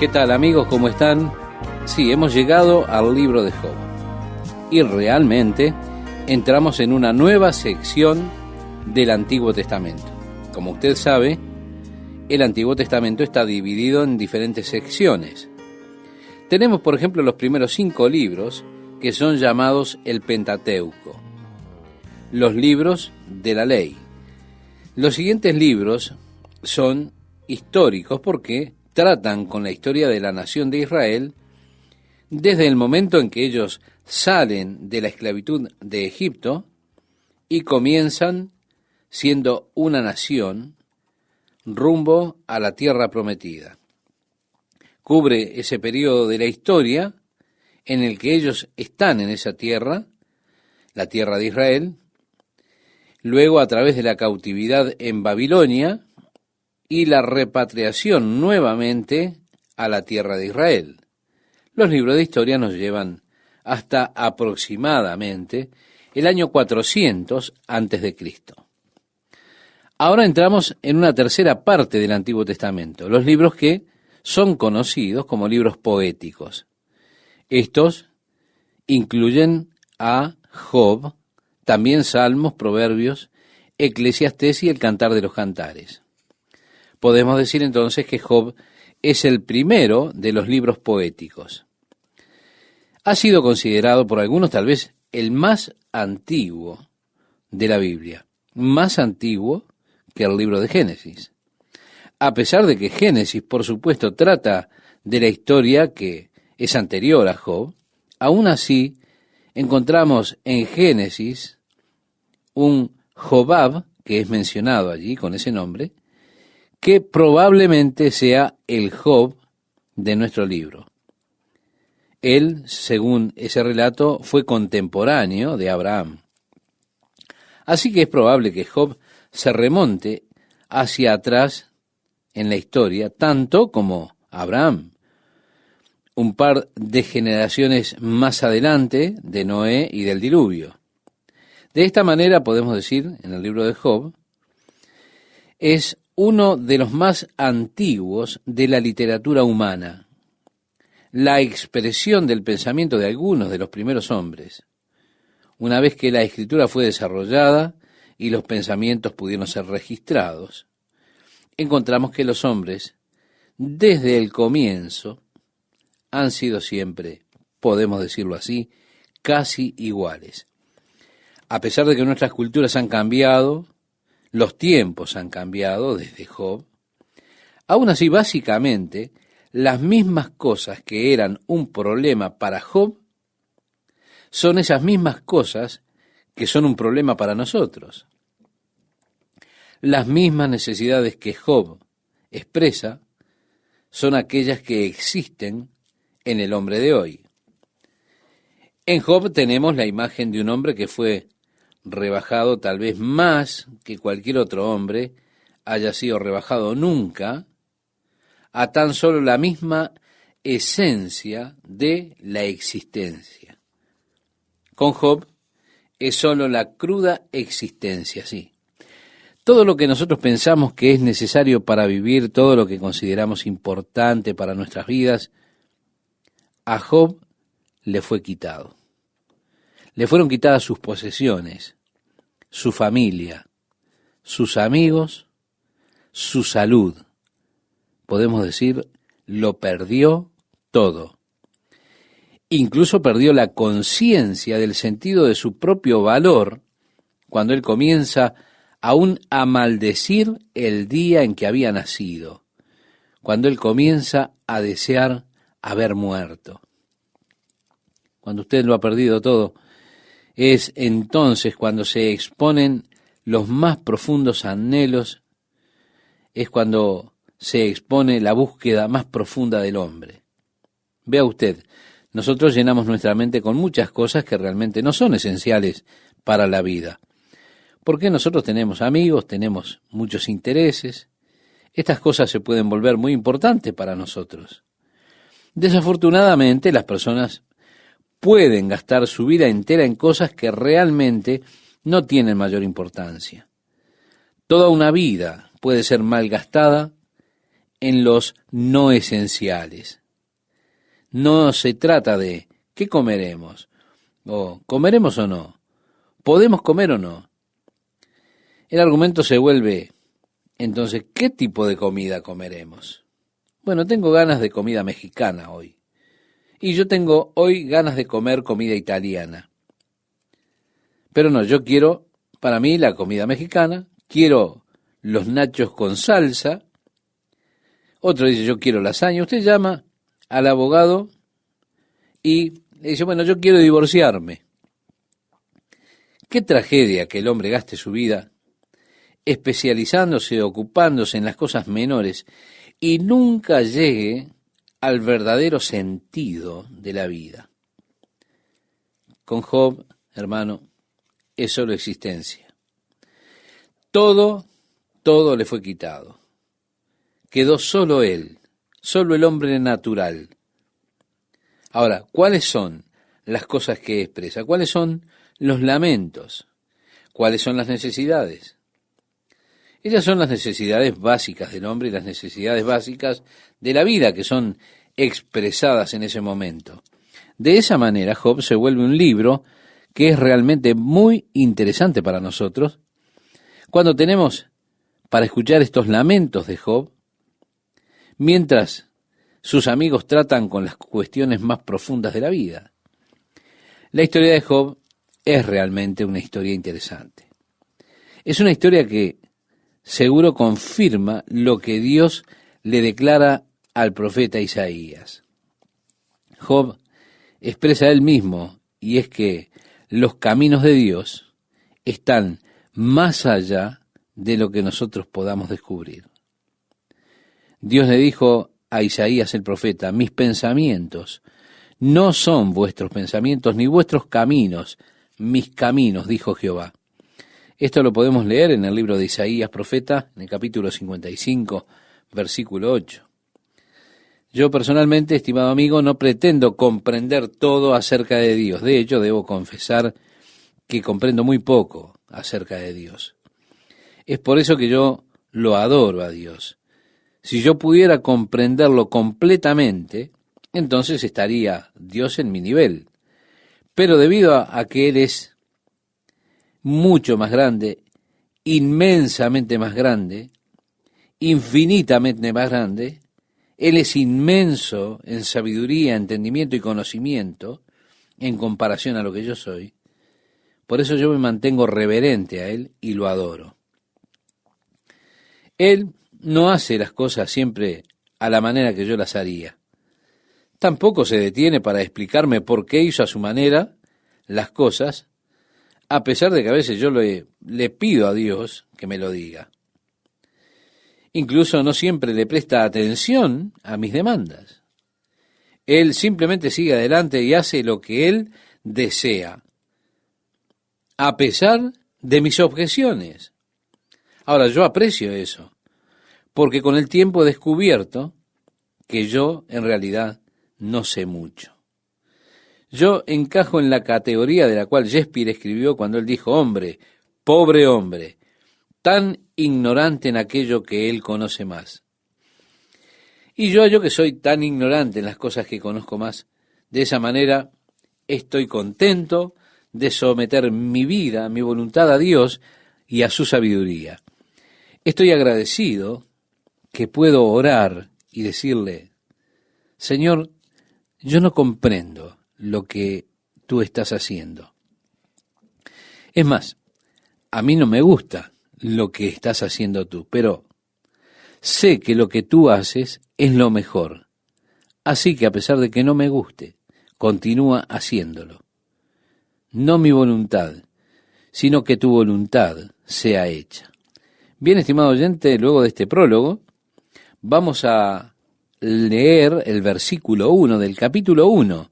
¿Qué tal, amigos? ¿Cómo están? Sí, hemos llegado al libro de Job y realmente entramos en una nueva sección del Antiguo Testamento. Como usted sabe, el Antiguo Testamento está dividido en diferentes secciones. Tenemos, por ejemplo, los primeros 5 libros que son llamados el Pentateuco, los libros de la ley. Los siguientes libros son históricos porque tratan con la historia de la nación de Israel desde el momento en que ellos salen de la esclavitud de Egipto y comienzan siendo una nación rumbo a la tierra prometida. Cubre ese periodo de la historia en el que ellos están en esa tierra, la tierra de Israel, luego a través de la cautividad en Babilonia y la repatriación nuevamente a la tierra de Israel. Los libros de historia nos llevan hasta aproximadamente el año 400 antes de Cristo. Ahora entramos en una tercera parte del Antiguo Testamento, los libros que son conocidos como libros poéticos. Estos incluyen a Job, también Salmos, Proverbios, Eclesiastés y el Cantar de los Cantares. Podemos decir entonces que Job es el primero de los libros poéticos. Ha sido considerado por algunos tal vez el más antiguo de la Biblia, más antiguo que el libro de Génesis. A pesar de que Génesis, por supuesto, trata de la historia que es anterior a Job, aún así encontramos en Génesis un Jobab, que es mencionado allí con ese nombre, que probablemente sea el Job de nuestro libro. Él, según ese relato, fue contemporáneo de Abraham. Así que es probable que Job se remonte hacia atrás en la historia, tanto como Abraham. Un par de generaciones más adelante de Noé y del diluvio. De esta manera podemos decir, en el libro de Job, es uno de los más antiguos de la literatura humana, la expresión del pensamiento de algunos de los primeros hombres. Una vez que la escritura fue desarrollada y los pensamientos pudieron ser registrados, encontramos que los hombres, desde el comienzo, han sido siempre, podemos decirlo así, casi iguales. A pesar de que nuestras culturas han cambiado, los tiempos han cambiado desde Job, aún así, básicamente, las mismas cosas que eran un problema para Job son esas mismas cosas que son un problema para nosotros. Las mismas necesidades que Job expresa son aquellas que existen en el hombre de hoy. En Job tenemos la imagen de un hombre que fue rebajado tal vez más que cualquier otro hombre haya sido rebajado nunca, a tan solo la misma esencia de la existencia. Con Job es solo la cruda existencia, sí. Todo lo que nosotros pensamos que es necesario para vivir, todo lo que consideramos importante para nuestras vidas, a Job le fue quitado. Le fueron quitadas sus posesiones, su familia, sus amigos, su salud. Podemos decir, lo perdió todo. Incluso perdió la conciencia del sentido de su propio valor cuando él comienza aún a maldecir el día en que había nacido, cuando él comienza a desear haber muerto. Cuando usted lo ha perdido todo, es entonces cuando se exponen los más profundos anhelos, es cuando se expone la búsqueda más profunda del hombre. Vea usted, nosotros llenamos nuestra mente con muchas cosas que realmente no son esenciales para la vida. Porque nosotros tenemos amigos, tenemos muchos intereses. Estas cosas se pueden volver muy importantes para nosotros. Desafortunadamente, las personas pueden gastar su vida entera en cosas que realmente no tienen mayor importancia. Toda una vida puede ser malgastada en los no esenciales. No se trata de ¿qué comeremos? O ¿comeremos o no? ¿Podemos comer o no? El argumento se vuelve, entonces, ¿qué tipo de comida comeremos? Bueno, tengo ganas de comida mexicana hoy. Y yo tengo hoy ganas de comer comida italiana. Pero no, yo quiero, para mí, la comida mexicana, quiero los nachos con salsa. Otro dice, yo quiero lasaña. Usted llama al abogado y le dice, bueno, yo quiero divorciarme. Qué tragedia que el hombre gaste su vida especializándose, ocupándose en las cosas menores y nunca llegue al verdadero sentido de la vida. Con Job, hermano, es solo existencia. Todo le fue quitado. Quedó solo él, solo el hombre natural. Ahora, ¿cuáles son las cosas que expresa? ¿Cuáles son los lamentos? ¿Cuáles son las necesidades? Ellas son las necesidades básicas del hombre y las necesidades básicas de la vida que son expresadas en ese momento. De esa manera, Job se vuelve un libro que es realmente muy interesante para nosotros cuando tenemos para escuchar estos lamentos de Job, mientras sus amigos tratan con las cuestiones más profundas de la vida. La historia de Job es realmente una historia interesante. Es una historia que seguro confirma lo que Dios le declara al profeta Isaías. Job expresa él mismo, y es que los caminos de Dios están más allá de lo que nosotros podamos descubrir. Dios le dijo a Isaías el profeta, mis pensamientos no son vuestros pensamientos, ni vuestros caminos, mis caminos, dijo Jehová. Esto lo podemos leer en el libro de Isaías, profeta, en el capítulo 55, versículo 8. Yo personalmente, estimado amigo, no pretendo comprender todo acerca de Dios. De hecho, debo confesar que comprendo muy poco acerca de Dios. Es por eso que yo lo adoro a Dios. Si yo pudiera comprenderlo completamente, entonces estaría Dios en mi nivel. Pero debido a que Él es mucho más grande, inmensamente más grande, infinitamente más grande, Él es inmenso en sabiduría, entendimiento y conocimiento en comparación a lo que yo soy. Por eso yo me mantengo reverente a Él y lo adoro. Él no hace las cosas siempre a la manera que yo las haría. Tampoco se detiene para explicarme por qué hizo a su manera las cosas, a pesar de que a veces yo le pido a Dios que me lo diga. Incluso no siempre le presta atención a mis demandas. Él simplemente sigue adelante y hace lo que Él desea, a pesar de mis objeciones. Ahora, yo aprecio eso, porque con el tiempo he descubierto que yo, en realidad, no sé mucho. Yo encajo en la categoría de la cual Shakespeare escribió cuando él dijo, hombre, pobre hombre, tan ignorante en aquello que él conoce más. Y yo que soy tan ignorante en las cosas que conozco más, de esa manera estoy contento de someter mi vida, mi voluntad a Dios y a su sabiduría. Estoy agradecido que puedo orar y decirle, Señor, yo no comprendo lo que tú estás haciendo. Es más, a mí no me gusta lo que estás haciendo tú, pero sé que lo que tú haces es lo mejor. Así que a pesar de que no me guste, continúa haciéndolo. No mi voluntad, sino que tu voluntad sea hecha. Bien, estimado oyente, luego de este prólogo, vamos a leer el versículo 1 del capítulo 1.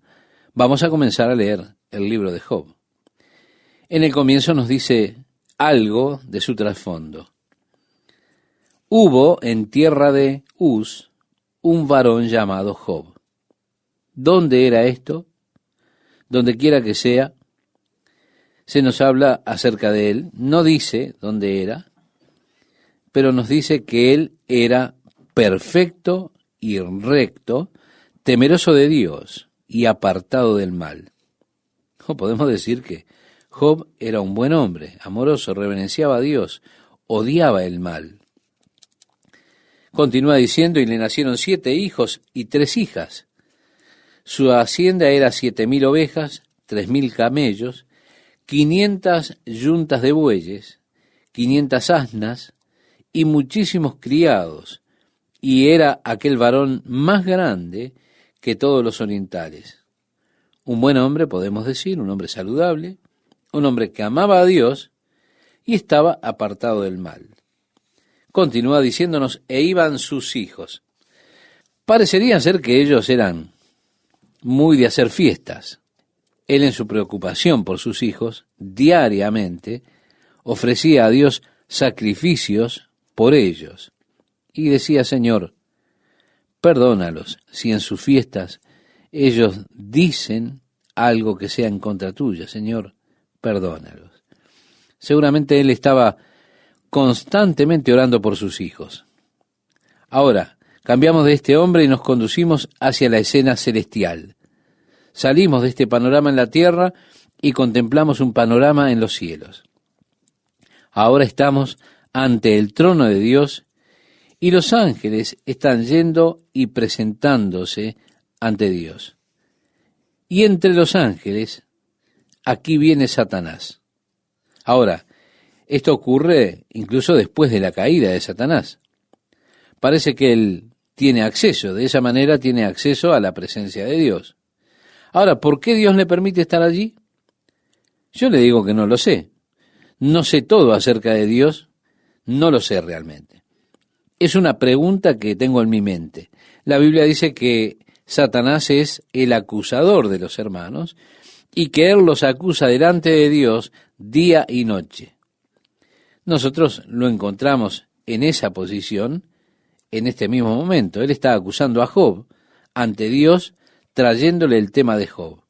Vamos a comenzar a leer el libro de Job. En el comienzo nos dice algo de su trasfondo. Hubo en tierra de Uz un varón llamado Job. ¿Dónde era esto? Donde quiera que sea, se nos habla acerca de él. No dice dónde era, pero nos dice que él era perfecto y recto, temeroso de Dios y apartado del mal. O podemos decir que Job era un buen hombre, amoroso, reverenciaba a Dios, odiaba el mal. Continúa diciendo, y le nacieron 7 hijos y 3 hijas. Su hacienda era 7.000 ovejas, 3.000 camellos, 500 yuntas de bueyes, 500 asnas y muchísimos criados, y era aquel varón más grande que todos los orientales. Un buen hombre, podemos decir, un hombre saludable, un hombre que amaba a Dios y estaba apartado del mal. Continúa diciéndonos, e iban sus hijos. Parecería ser que ellos eran muy de hacer fiestas. Él, en su preocupación por sus hijos, diariamente ofrecía a Dios sacrificios por ellos. Y decía, Señor, perdónalos si en sus fiestas ellos dicen algo que sea en contra tuya. Señor, perdónalos. Seguramente él estaba constantemente orando por sus hijos. Ahora, cambiamos de este hombre y nos conducimos hacia la escena celestial. Salimos de este panorama en la tierra y contemplamos un panorama en los cielos. Ahora estamos ante el trono de Dios y los ángeles están yendo y presentándose ante Dios. Y entre los ángeles, aquí viene Satanás. Ahora, esto ocurre incluso después de la caída de Satanás. Parece que él tiene acceso, de esa manera tiene acceso a la presencia de Dios. Ahora, ¿por qué Dios le permite estar allí? Yo le digo que no lo sé. No sé todo acerca de Dios, no lo sé realmente. Es una pregunta que tengo en mi mente. La Biblia dice que Satanás es el acusador de los hermanos y que él los acusa delante de Dios día y noche. Nosotros lo encontramos en esa posición en este mismo momento. Él está acusando a Job ante Dios, trayéndole el tema de Job.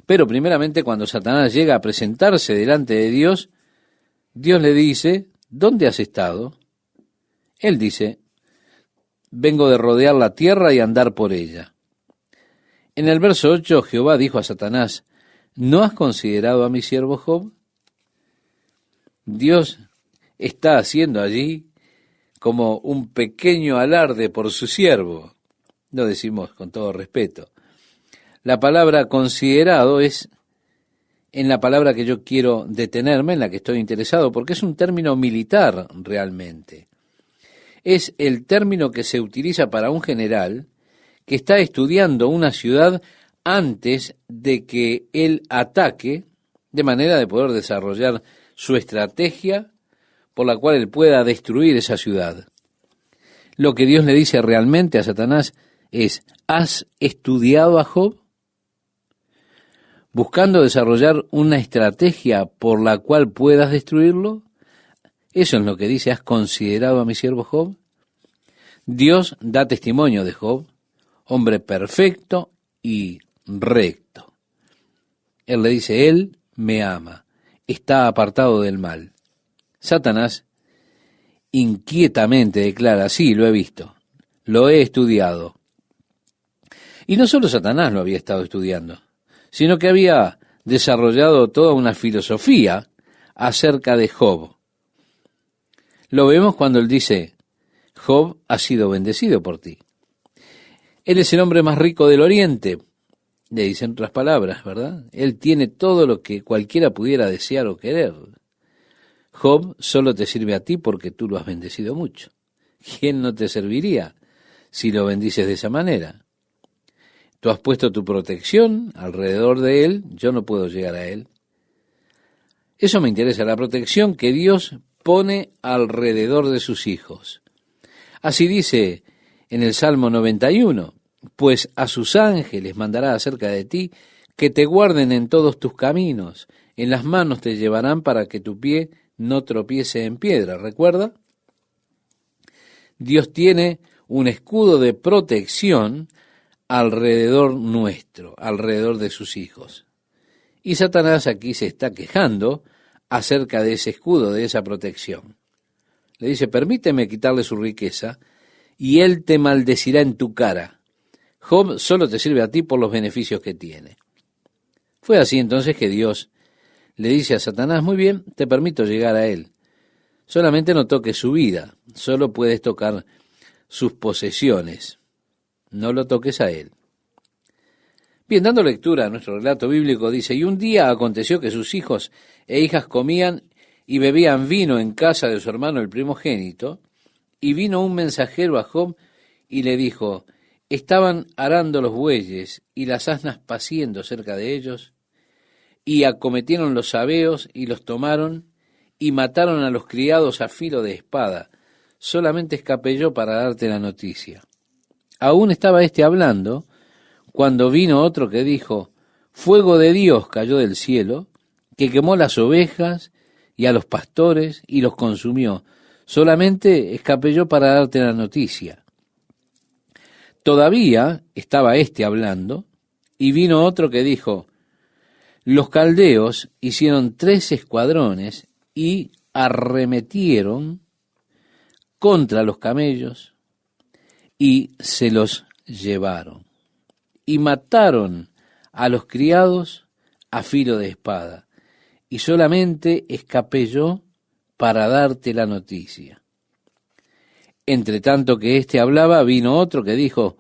Pero primeramente, cuando Satanás llega a presentarse delante de Dios, Dios le dice, ¿dónde has estado? Él dice, vengo de rodear la tierra y andar por ella. En el verso 8, Jehová dijo a Satanás, ¿no has considerado a mi siervo Job? Dios está haciendo allí como un pequeño alarde por su siervo. Lo decimos con todo respeto. La palabra considerado es en la palabra que yo quiero detenerme, en la que estoy interesado, porque es un término militar realmente. Es el término que se utiliza para un general que está estudiando una ciudad antes de que él ataque, de manera de poder desarrollar su estrategia por la cual él pueda destruir esa ciudad. Lo que Dios le dice realmente a Satanás es, ¿has estudiado a Job? Buscando desarrollar una estrategia por la cual puedas destruirlo. Eso es lo que dice, ¿has considerado a mi siervo Job? Dios da testimonio de Job, hombre perfecto y recto. Él le dice, él me ama, está apartado del mal. Satanás inquietamente declara, sí, lo he visto, lo he estudiado. Y no solo Satanás lo había estado estudiando, sino que había desarrollado toda una filosofía acerca de Job. Lo vemos cuando él dice, Job ha sido bendecido por ti. Él es el hombre más rico del oriente, le dicen otras palabras, ¿verdad? Él tiene todo lo que cualquiera pudiera desear o querer. Job solo te sirve a ti porque tú lo has bendecido mucho. ¿Quién no te serviría si lo bendices de esa manera? Tú has puesto tu protección alrededor de él, yo no puedo llegar a él. Eso me interesa, la protección que Dios pone alrededor de sus hijos. Así dice en el Salmo 91, pues a sus ángeles mandará acerca de ti, que te guarden en todos tus caminos, en las manos te llevarán para que tu pie no tropiece en piedra. ¿Recuerda? Dios tiene un escudo de protección alrededor nuestro, alrededor de sus hijos. Y Satanás aquí se está quejando acerca de ese escudo, de esa protección. Le dice, permíteme quitarle su riqueza, y él te maldecirá en tu cara. Job solo te sirve a ti por los beneficios que tiene. Fue así entonces que Dios le dice a Satanás, muy bien, te permito llegar a él. Solamente no toques su vida, solo puedes tocar sus posesiones. No lo toques a él. Bien, dando lectura a nuestro relato bíblico, dice, y un día aconteció que sus hijos e hijas comían y bebían vino en casa de su hermano el primogénito, y vino un mensajero a Job y le dijo, estaban arando los bueyes y las asnas paciendo cerca de ellos, y acometieron los sabeos y los tomaron, y mataron a los criados a filo de espada. Solamente escapé yo para darte la noticia. Aún estaba éste hablando, cuando vino otro que dijo, fuego de Dios cayó del cielo, que quemó las ovejas y a los pastores y los consumió. Solamente escapé yo para darte la noticia. Todavía estaba éste hablando, y vino otro que dijo, los caldeos hicieron 3 escuadrones y arremetieron contra los camellos y se los llevaron. Y mataron a los criados a filo de espada. Y solamente escapé yo para darte la noticia. Entre tanto que éste hablaba, vino otro que dijo,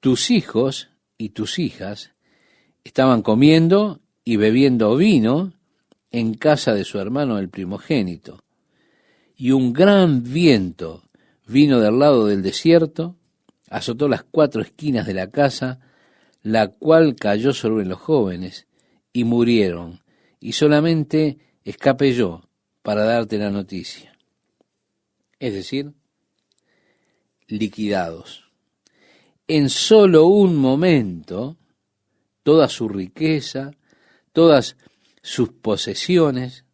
tus hijos y tus hijas estaban comiendo y bebiendo vino en casa de su hermano el primogénito. Y un gran viento vino del lado del desierto, azotó las 4 esquinas de la casa, la cual cayó sobre los jóvenes, y murieron, y solamente escapé yo para darte la noticia. Es decir, liquidados. En solo un momento, toda su riqueza, todas sus posesiones,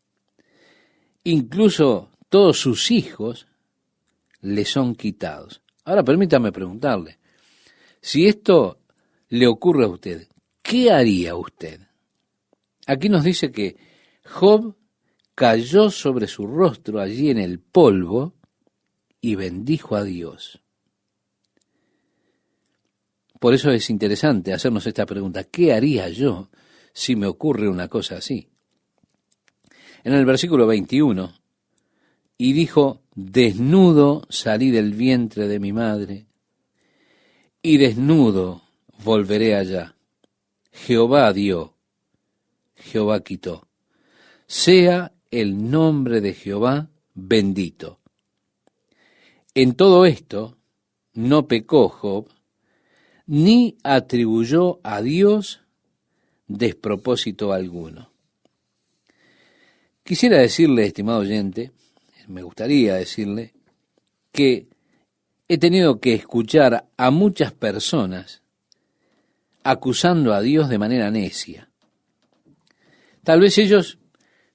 incluso todos sus hijos, le son quitados. Ahora permítame preguntarle, si esto le ocurre a usted, ¿qué haría usted? Aquí nos dice que Job cayó sobre su rostro allí en el polvo y bendijo a Dios. Por eso es interesante hacernos esta pregunta, ¿qué haría yo si me ocurre una cosa así? En el versículo 21, y dijo, desnudo salí del vientre de mi madre, y desnudo volveré allá. Jehová dio, Jehová quitó. Sea el nombre de Jehová bendito. En todo esto no pecó Job, ni atribuyó a Dios despropósito alguno. Quisiera decirle, estimado oyente, me gustaría decirle, que he tenido que escuchar a muchas personas acusando a Dios de manera necia. Tal vez ellos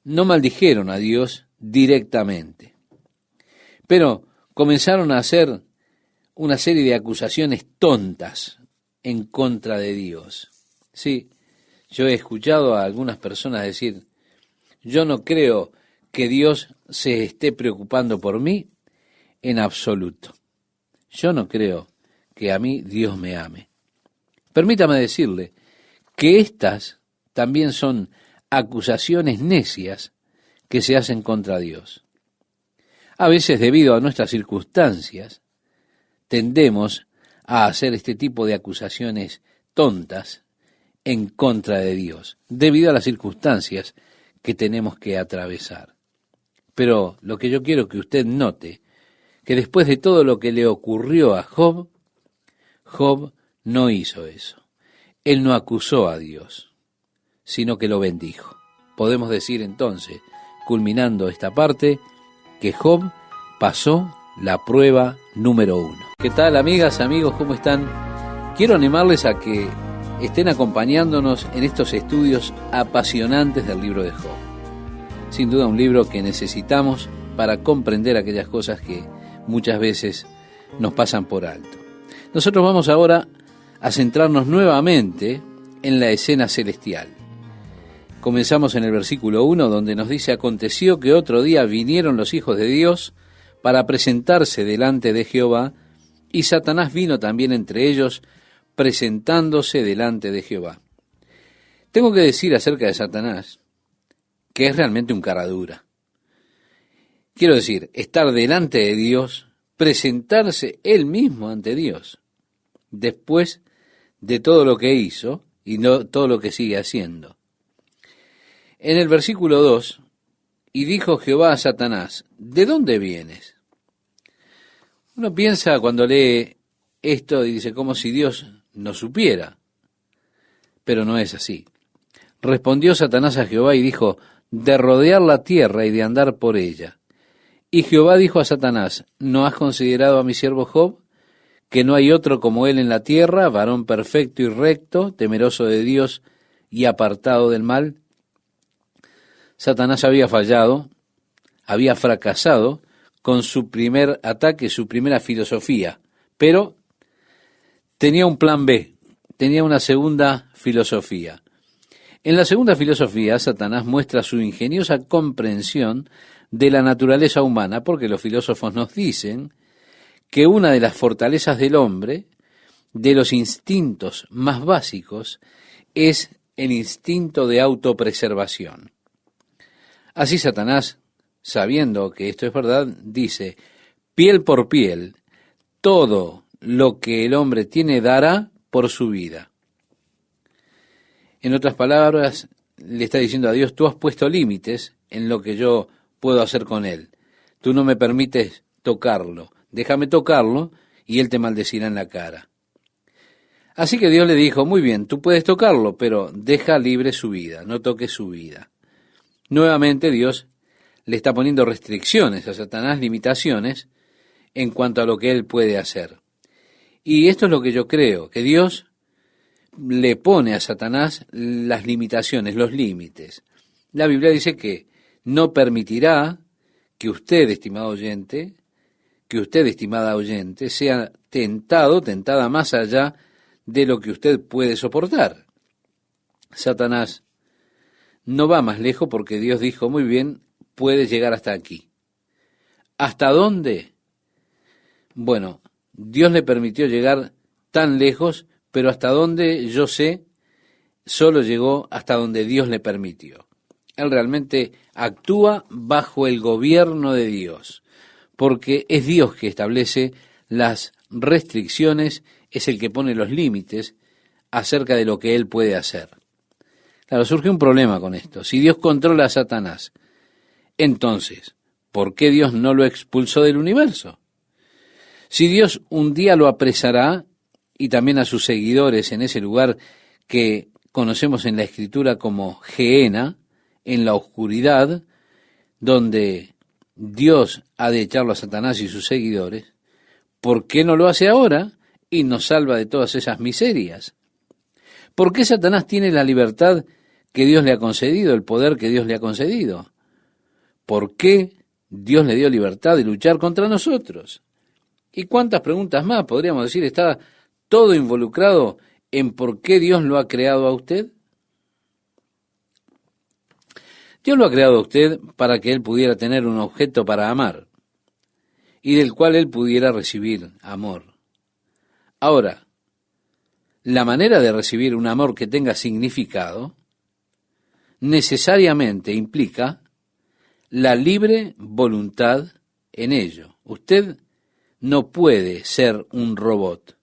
no maldijeron a Dios directamente, pero comenzaron a hacer una serie de acusaciones tontas en contra de Dios. Sí, yo he escuchado a algunas personas decir, yo no creo que Dios se esté preocupando por mí en absoluto. Yo no creo que a mí Dios me ame. Permítame decirle que estas también son acusaciones necias que se hacen contra Dios. A veces, debido a nuestras circunstancias, tendemos a hacer este tipo de acusaciones tontas en contra de Dios, debido a las circunstancias que tenemos que atravesar. Pero lo que yo quiero que usted note, que después de todo lo que le ocurrió a Job, Job no hizo eso. Él no acusó a Dios, sino que lo bendijo. Podemos decir entonces, culminando esta parte, que Job pasó la prueba número 1. ¿Qué tal, amigas, amigos? ¿Cómo están? Quiero animarles a que estén acompañándonos en estos estudios apasionantes del libro de Job. Sin duda un libro que necesitamos para comprender aquellas cosas que muchas veces nos pasan por alto. Nosotros vamos ahora a centrarnos nuevamente en la escena celestial. Comenzamos en el versículo 1, donde nos dice, aconteció que otro día vinieron los hijos de Dios para presentarse delante de Jehová, y Satanás vino también entre ellos, presentándose delante de Jehová. Tengo que decir acerca de Satanás que es realmente un cara dura. Quiero decir, estar delante de Dios, presentarse él mismo ante Dios, después de todo lo que hizo y no todo lo que sigue haciendo. En el versículo 2, y dijo Jehová a Satanás, ¿de dónde vienes? Uno piensa cuando lee esto y dice, como si Dios no supiera, pero no es así. Respondió Satanás a Jehová y dijo, de rodear la tierra y de andar por ella. Y Jehová dijo a Satanás, ¿no has considerado a mi siervo Job, que no hay otro como él en la tierra, varón perfecto y recto, temeroso de Dios y apartado del mal? Satanás había fallado, había fracasado con su primer ataque, su primera filosofía, pero tenía un plan B, tenía una segunda filosofía. En la segunda filosofía, Satanás muestra su ingeniosa comprensión de la naturaleza humana, porque los filósofos nos dicen que una de las fortalezas del hombre, de los instintos más básicos, es el instinto de autopreservación. Así Satanás, sabiendo que esto es verdad, dice, piel por piel, todo lo que el hombre tiene dará por su vida. En otras palabras, le está diciendo a Dios, tú has puesto límites en lo que yo puedo hacer con él. Tú no me permites tocarlo. Déjame tocarlo y él te maldecirá en la cara. Así que Dios le dijo, muy bien, tú puedes tocarlo, pero deja libre su vida, no toques su vida. Nuevamente Dios le está poniendo restricciones a Satanás, limitaciones en cuanto a lo que él puede hacer. Y esto es lo que yo creo, que Dios le pone a Satanás las limitaciones, los límites. La Biblia dice que no permitirá que usted, estimado oyente, que usted, estimada oyente, sea tentado, tentada más allá de lo que usted puede soportar. Satanás no va más lejos porque Dios dijo, muy bien, puedes llegar hasta aquí. ¿Hasta dónde? Bueno, Dios le permitió llegar tan lejos, pero hasta donde yo sé, solo llegó hasta donde Dios le permitió. Él realmente actúa bajo el gobierno de Dios, porque es Dios que establece las restricciones, es el que pone los límites acerca de lo que Él puede hacer. Claro, surge un problema con esto. Si Dios controla a Satanás, entonces, ¿por qué Dios no lo expulsó del universo? Si Dios un día lo apresará, y también a sus seguidores en ese lugar que conocemos en la Escritura como Gehenna, en la oscuridad, donde Dios ha de echarlo a Satanás y sus seguidores, ¿por qué no lo hace ahora y nos salva de todas esas miserias? ¿Por qué Satanás tiene la libertad que Dios le ha concedido, el poder que Dios le ha concedido? ¿Por qué Dios le dio libertad de luchar contra nosotros? ¿Y cuántas preguntas más podríamos decir? ¿Está todo involucrado en por qué Dios lo ha creado a usted? Dios lo ha creado a usted para que Él pudiera tener un objeto para amar y del cual Él pudiera recibir amor. Ahora, la manera de recibir un amor que tenga significado necesariamente implica la libre voluntad en ello. Usted no puede ser un robot.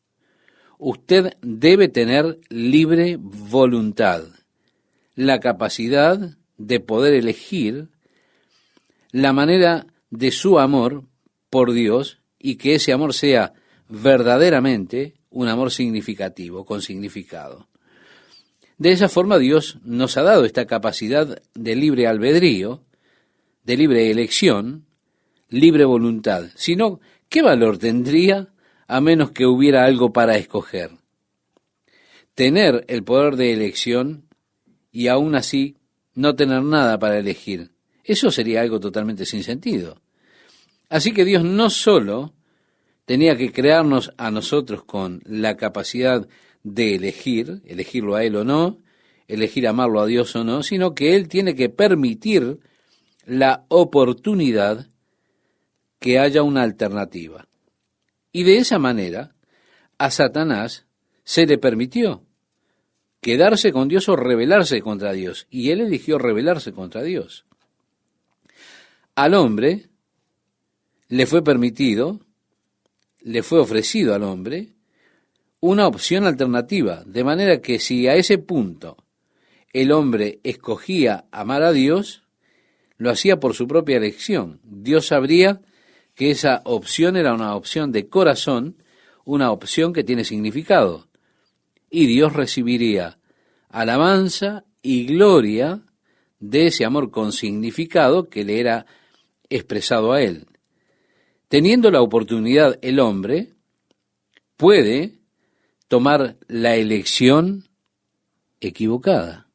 Usted debe tener libre voluntad, la capacidad de poder elegir la manera de su amor por Dios y que ese amor sea verdaderamente un amor significativo, con significado. De esa forma Dios nos ha dado esta capacidad de libre albedrío, de libre elección, libre voluntad. Si no, ¿qué valor tendría a menos que hubiera algo para escoger? Tener el poder de elección y aún así no tener nada para elegir. Eso sería algo totalmente sin sentido. Así que Dios no solo tenía que crearnos a nosotros con la capacidad de elegir, elegirlo a Él o no, elegir amarlo a Dios o no, sino que Él tiene que permitir la oportunidad que haya una alternativa. Y de esa manera, a Satanás se le permitió quedarse con Dios o rebelarse contra Dios. Y él eligió rebelarse contra Dios. Al hombre le fue permitido, le fue ofrecido al hombre una opción alternativa, de manera que si a ese punto el hombre escogía amar a Dios, lo hacía por su propia elección. Dios sabría que esa opción era una opción de corazón, una opción que tiene significado, y Dios recibiría alabanza y gloria de ese amor con significado que le era expresado a él. Teniendo la oportunidad, el hombre puede tomar la elección equivocada.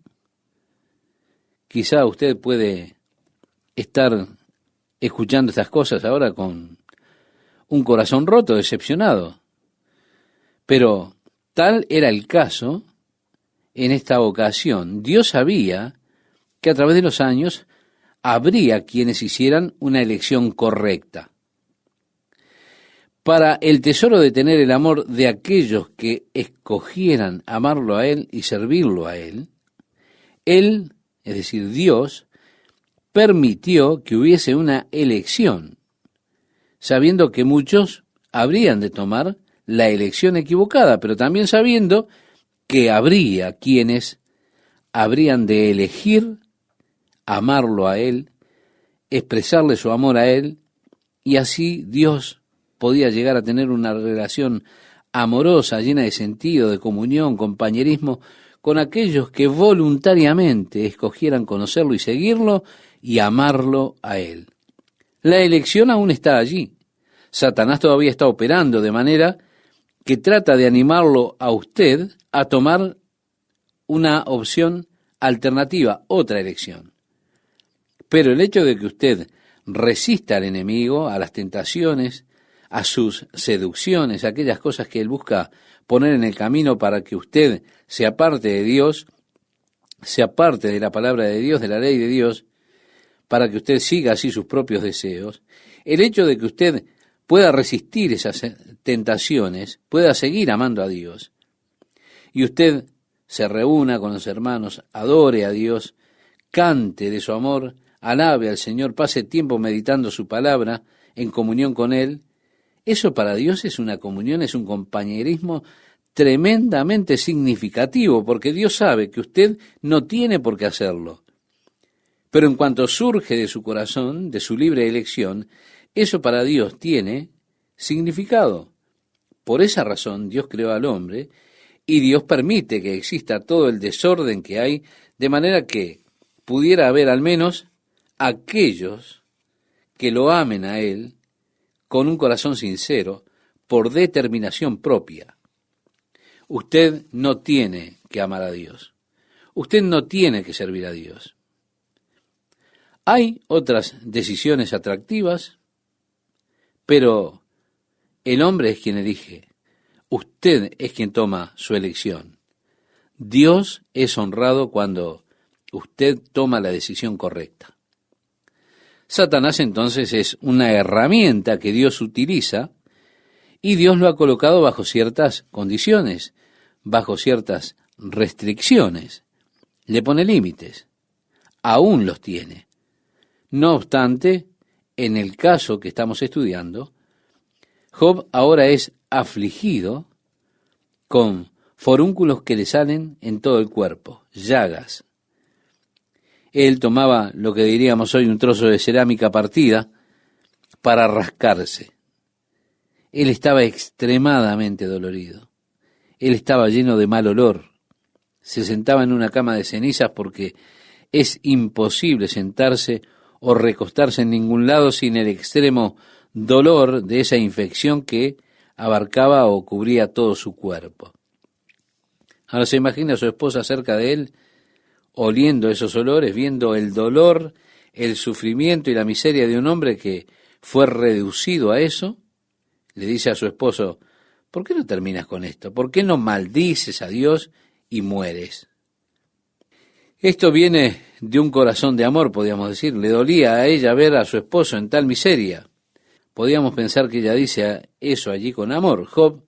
Quizá usted puede estar escuchando estas cosas ahora con un corazón roto, decepcionado. Pero tal era el caso en esta ocasión. Dios sabía que a través de los años habría quienes hicieran una elección correcta. Para el tesoro de tener el amor de aquellos que escogieran amarlo a Él y servirlo a Él, Él, es decir, Dios, permitió que hubiese una elección, sabiendo que muchos habrían de tomar la elección equivocada, pero también sabiendo que habría quienes habrían de elegir amarlo a Él, expresarle su amor a Él, y así Dios podía llegar a tener una relación amorosa, llena de sentido, de comunión, compañerismo, con aquellos que voluntariamente escogieran conocerlo y seguirlo y amarlo a Él. La elección aún está allí. Satanás todavía está operando de manera que trata de animarlo a usted a tomar una opción alternativa, otra elección. Pero el hecho de que usted resista al enemigo, a las tentaciones, a sus seducciones, a aquellas cosas que él busca poner en el camino para que usted se aparte de Dios, se aparte de la palabra de Dios, de la ley de Dios, para que usted siga así sus propios deseos, el hecho de que usted pueda resistir esas tentaciones, pueda seguir amando a Dios, y usted se reúna con los hermanos, adore a Dios, cante de su amor, alabe al Señor, pase tiempo meditando su palabra, en comunión con Él, eso para Dios es una comunión, es un compañerismo tremendamente significativo, porque Dios sabe que usted no tiene por qué hacerlo. Pero en cuanto surge de su corazón, de su libre elección, eso para Dios tiene significado. Por esa razón Dios creó al hombre y Dios permite que exista todo el desorden que hay, de manera que pudiera haber al menos aquellos que lo amen a Él con un corazón sincero, por determinación propia. Usted no tiene que amar a Dios. Usted no tiene que servir a Dios. Hay otras decisiones atractivas, pero el hombre es quien elige. Usted es quien toma su elección. Dios es honrado cuando usted toma la decisión correcta. Satanás entonces es una herramienta que Dios utiliza y Dios lo ha colocado bajo ciertas condiciones, bajo ciertas restricciones. Le pone límites. Aún los tiene. No obstante, en el caso que estamos estudiando, Job ahora es afligido con forúnculos que le salen en todo el cuerpo, llagas. Él tomaba lo que diríamos hoy un trozo de cerámica partida para rascarse. Él estaba extremadamente dolorido. Él estaba lleno de mal olor. Se sentaba en una cama de cenizas porque es imposible sentarse o recostarse en ningún lado sin el extremo dolor de esa infección que abarcaba o cubría todo su cuerpo. Ahora se imagina a su esposa cerca de él, oliendo esos olores, viendo el dolor, el sufrimiento y la miseria de un hombre que fue reducido a eso. Le dice a su esposo, ¿por qué no terminas con esto? ¿Por qué no maldices a Dios y mueres? Esto viene de un corazón de amor, podríamos decir. Le dolía a ella ver a su esposo en tal miseria. Podríamos pensar que ella dice eso allí con amor. Job,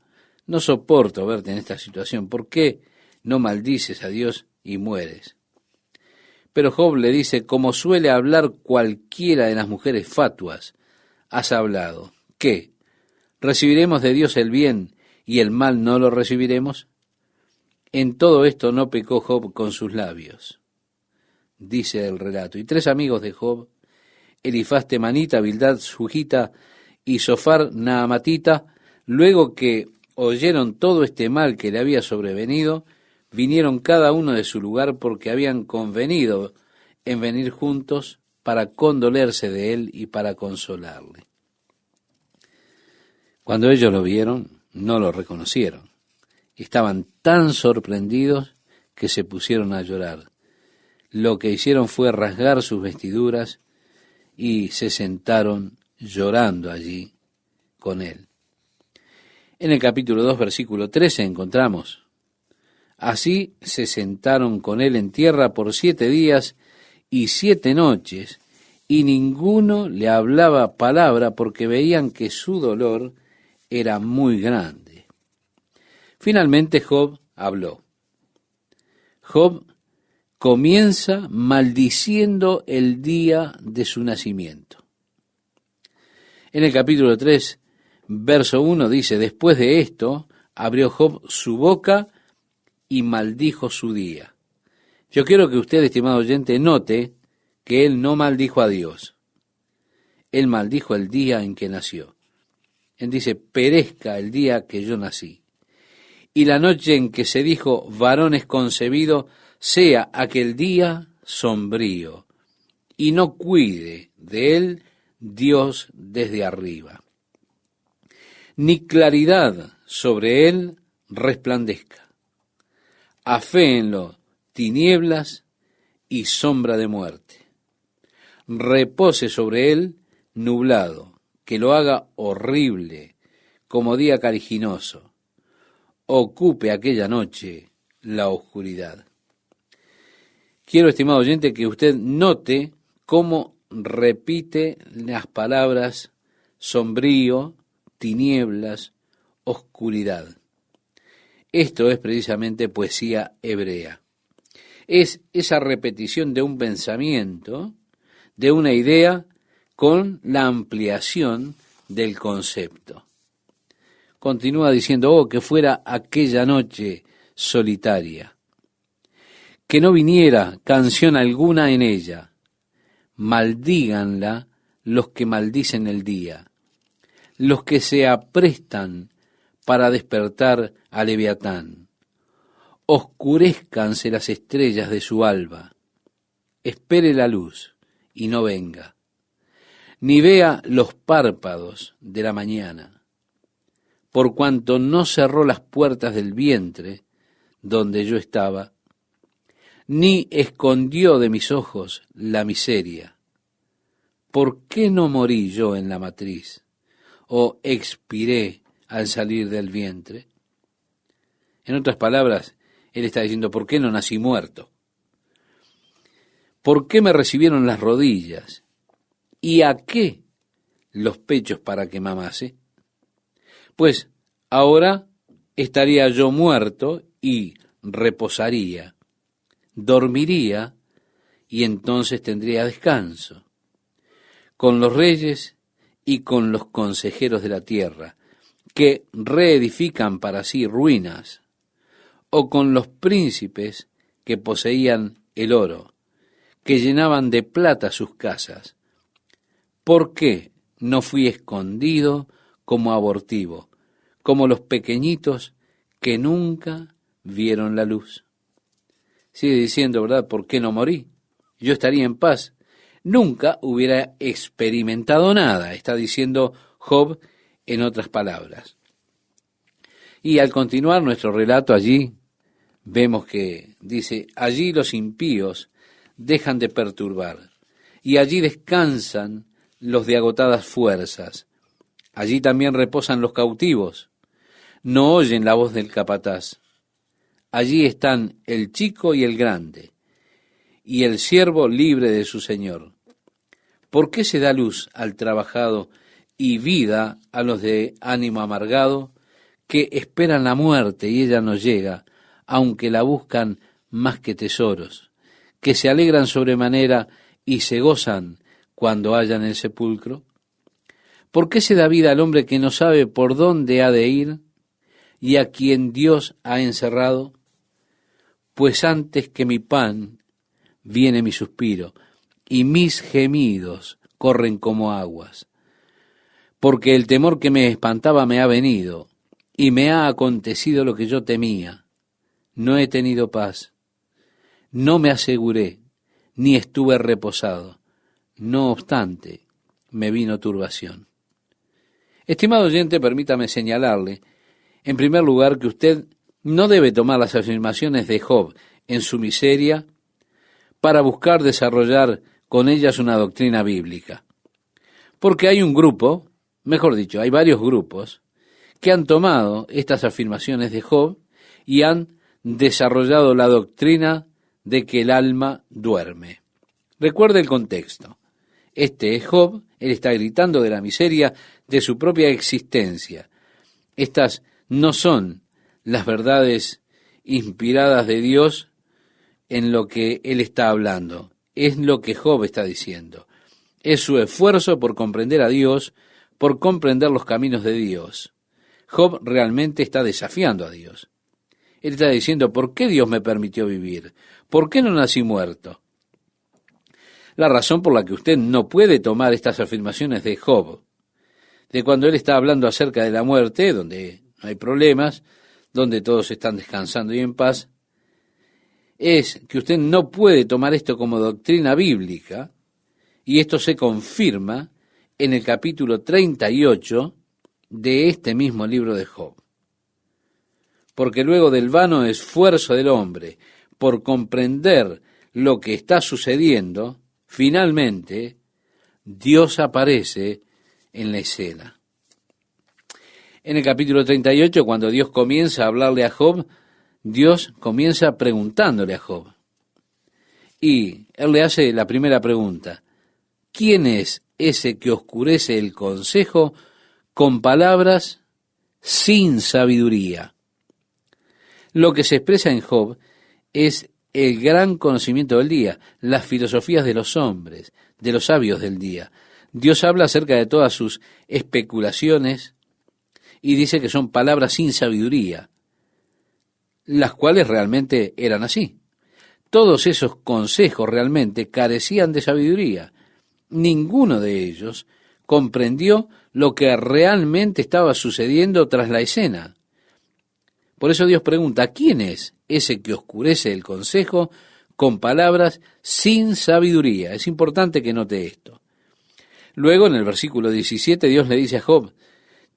no soporto verte en esta situación. ¿Por qué no maldices a Dios y mueres? Pero Job le dice, como suele hablar cualquiera de las mujeres fatuas, has hablado. ¿Qué? ¿Recibiremos de Dios el bien y el mal no lo recibiremos? En todo esto no pecó Job con sus labios, dice el relato. Y 3 amigos de Job, Elifaz temanita, Bildad sujita y Sofar naamatita, luego que oyeron todo este mal que le había sobrevenido, vinieron cada uno de su lugar porque habían convenido en venir juntos para condolerse de él y para consolarle. Cuando ellos lo vieron, no lo reconocieron. Estaban tan sorprendidos que se pusieron a llorar. Lo que hicieron fue rasgar sus vestiduras y se sentaron llorando allí con él. En el capítulo 2, versículo 13 encontramos: así se sentaron con él en tierra por 7 días y 7 noches, y ninguno le hablaba palabra porque veían que su dolor era muy grande. Finalmente Job habló. Job comienza maldiciendo el día de su nacimiento. En el capítulo 3, verso 1 dice, después de esto, abrió Job su boca y maldijo su día. Yo quiero que usted, estimado oyente, note que él no maldijo a Dios. Él maldijo el día en que nació. Él dice, perezca el día que yo nací. Y la noche en que se dijo, varón es concebido, sea aquel día sombrío, y no cuide de él Dios desde arriba. Ni claridad sobre él resplandezca. Aféenlo tinieblas y sombra de muerte. Repose sobre él nublado, que lo haga horrible como día caliginoso. Ocupe aquella noche la oscuridad. Quiero, estimado oyente, que usted note cómo repite las palabras sombrío, tinieblas, oscuridad. Esto es precisamente poesía hebrea. Es esa repetición de un pensamiento, de una idea, con la ampliación del concepto. Continúa diciendo, oh, que fuera aquella noche solitaria, que no viniera canción alguna en ella, maldíganla los que maldicen el día, los que se aprestan para despertar a Leviatán, oscurézcanse las estrellas de su alba, espere la luz y no venga, ni vea los párpados de la mañana, por cuanto no cerró las puertas del vientre donde yo estaba, ni escondió de mis ojos la miseria. ¿Por qué no morí yo en la matriz, o expiré al salir del vientre? En otras palabras, él está diciendo, ¿por qué no nací muerto? ¿Por qué me recibieron las rodillas? ¿Y a qué los pechos para que mamase? Pues ahora estaría yo muerto y reposaría, dormiría y entonces tendría descanso, con los reyes y con los consejeros de la tierra, que reedifican para sí ruinas, o con los príncipes que poseían el oro, que llenaban de plata sus casas. ¿Por qué no fui escondido como abortivo, como los pequeñitos que nunca vieron la luz? Sigue diciendo, ¿verdad? ¿Por qué no morí? Yo estaría en paz. Nunca hubiera experimentado nada, está diciendo Job en otras palabras. Y al continuar nuestro relato allí, vemos que dice, allí los impíos dejan de perturbar, y allí descansan los de agotadas fuerzas. Allí también reposan los cautivos, no oyen la voz del capataz. Allí están el chico y el grande, y el siervo libre de su señor. ¿Por qué se da luz al trabajado y vida a los de ánimo amargado, que esperan la muerte y ella no llega, aunque la buscan más que tesoros, que se alegran sobremanera y se gozan cuando hallan el sepulcro. ¿Por qué se da vida al hombre que no sabe por dónde ha de ir y a quien Dios ha encerrado? Pues antes que mi pan viene mi suspiro, y mis gemidos corren como aguas. Porque el temor que me espantaba me ha venido, y me ha acontecido lo que yo temía. No he tenido paz, no me aseguré, ni estuve reposado. No obstante, me vino turbación. Estimado oyente, permítame señalarle, en primer lugar, que usted no debe tomar las afirmaciones de Job en su miseria para buscar desarrollar con ellas una doctrina bíblica. Porque hay un grupo, mejor dicho, hay varios grupos, que han tomado estas afirmaciones de Job y han desarrollado la doctrina de que el alma duerme. Recuerde el contexto. Este es Job, él está gritando de la miseria de su propia existencia. Estas no son las verdades inspiradas de Dios en lo que él está hablando. Es lo que Job está diciendo. Es su esfuerzo por comprender a Dios, por comprender los caminos de Dios. Job realmente está desafiando a Dios. Él está diciendo, ¿por qué Dios me permitió vivir? ¿Por qué no nací muerto? La razón por la que usted no puede tomar estas afirmaciones de Job, de cuando él está hablando acerca de la muerte, donde no hay problemas, donde todos están descansando y en paz, es que usted no puede tomar esto como doctrina bíblica, y esto se confirma en el capítulo 38 de este mismo libro de Job. Porque luego del vano esfuerzo del hombre por comprender lo que está sucediendo, finalmente Dios aparece en la escena. En el capítulo 38, cuando Dios comienza a hablarle a Job, Dios comienza preguntándole a Job. Y él le hace la primera pregunta: ¿quién es ese que oscurece el consejo con palabras sin sabiduría? Lo que se expresa en Job es el gran conocimiento del día, las filosofías de los hombres, de los sabios del día. Dios habla acerca de todas sus especulaciones y dice que son palabras sin sabiduría, las cuales realmente eran así. Todos esos consejos realmente carecían de sabiduría. Ninguno de ellos comprendió lo que realmente estaba sucediendo tras la escena. Por eso Dios pregunta, ¿quién es ese que oscurece el consejo con palabras sin sabiduría? Es importante que note esto. Luego, en el versículo 17, Dios le dice a Job,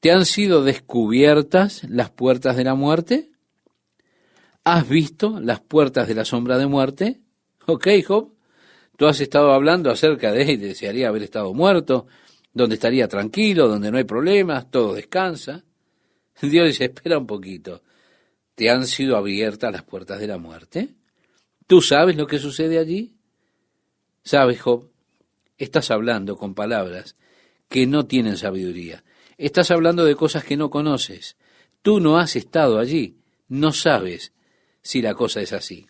¿te han sido descubiertas las puertas de la muerte? ¿Has visto las puertas de la sombra de muerte? Ok, Job, tú has estado hablando acerca de él, desearía haber estado muerto, donde estaría tranquilo, donde no hay problemas, todo descansa. Dios dice, espera un poquito. ¿Te han sido abiertas las puertas de la muerte? ¿Tú sabes lo que sucede allí? ¿Sabes, Job? Estás hablando con palabras que no tienen sabiduría. Estás hablando de cosas que no conoces. Tú no has estado allí. No sabes si la cosa es así.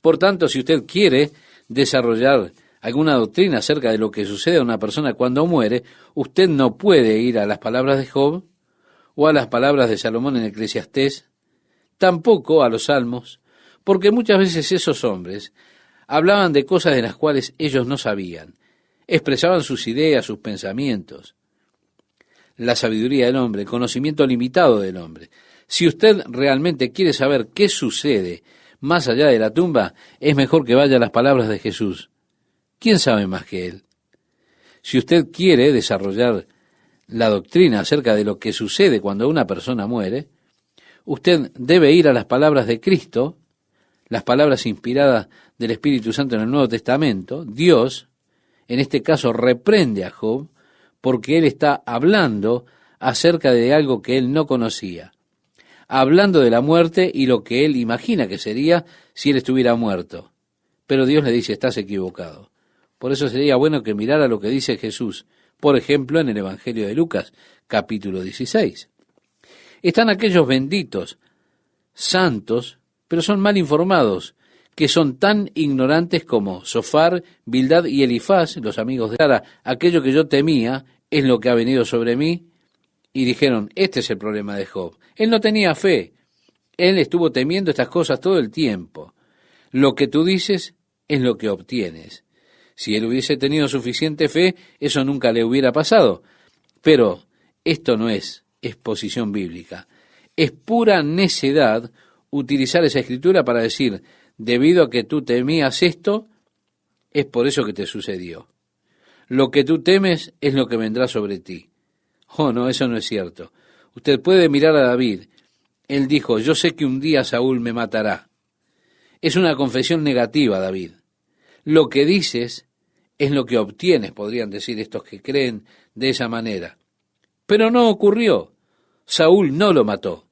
Por tanto, si usted quiere desarrollar alguna doctrina acerca de lo que sucede a una persona cuando muere, usted no puede ir a las palabras de Job o a las palabras de Salomón en Eclesiastés, tampoco a los Salmos, porque muchas veces esos hombres hablaban de cosas de las cuales ellos no sabían, expresaban sus ideas, sus pensamientos. La sabiduría del hombre, el conocimiento limitado del hombre. Si usted realmente quiere saber qué sucede más allá de la tumba, es mejor que vaya a las palabras de Jesús. ¿Quién sabe más que Él? Si usted quiere desarrollar la doctrina acerca de lo que sucede cuando una persona muere, usted debe ir a las palabras de Cristo, las palabras inspiradas del Espíritu Santo en el Nuevo Testamento. Dios, en este caso, reprende a Job porque él está hablando acerca de algo que él no conocía, hablando de la muerte y lo que él imagina que sería si él estuviera muerto. Pero Dios le dice, estás equivocado. Por eso sería bueno que mirara lo que dice Jesús, por ejemplo, en el Evangelio de Lucas, capítulo 16. Están aquellos benditos, santos, pero son mal informados, que son tan ignorantes como Sofar, Bildad y Elifaz, los amigos de Sara. Aquello que yo temía es lo que ha venido sobre mí, y dijeron, este es el problema de Job. Él no tenía fe, él estuvo temiendo estas cosas todo el tiempo. Lo que tú dices es lo que obtienes. Si él hubiese tenido suficiente fe, eso nunca le hubiera pasado. Pero esto no es exposición bíblica. Es pura necedad utilizar esa escritura para decir, debido a que tú temías esto, es por eso que te sucedió. Lo que tú temes es lo que vendrá sobre ti. Oh, no, eso no es cierto. Usted puede mirar a David. Él dijo, yo sé que un día Saúl me matará. Es una confesión negativa, David. Lo que dices es lo que obtienes, podrían decir estos que creen de esa manera. Pero no ocurrió. Saúl no lo mató.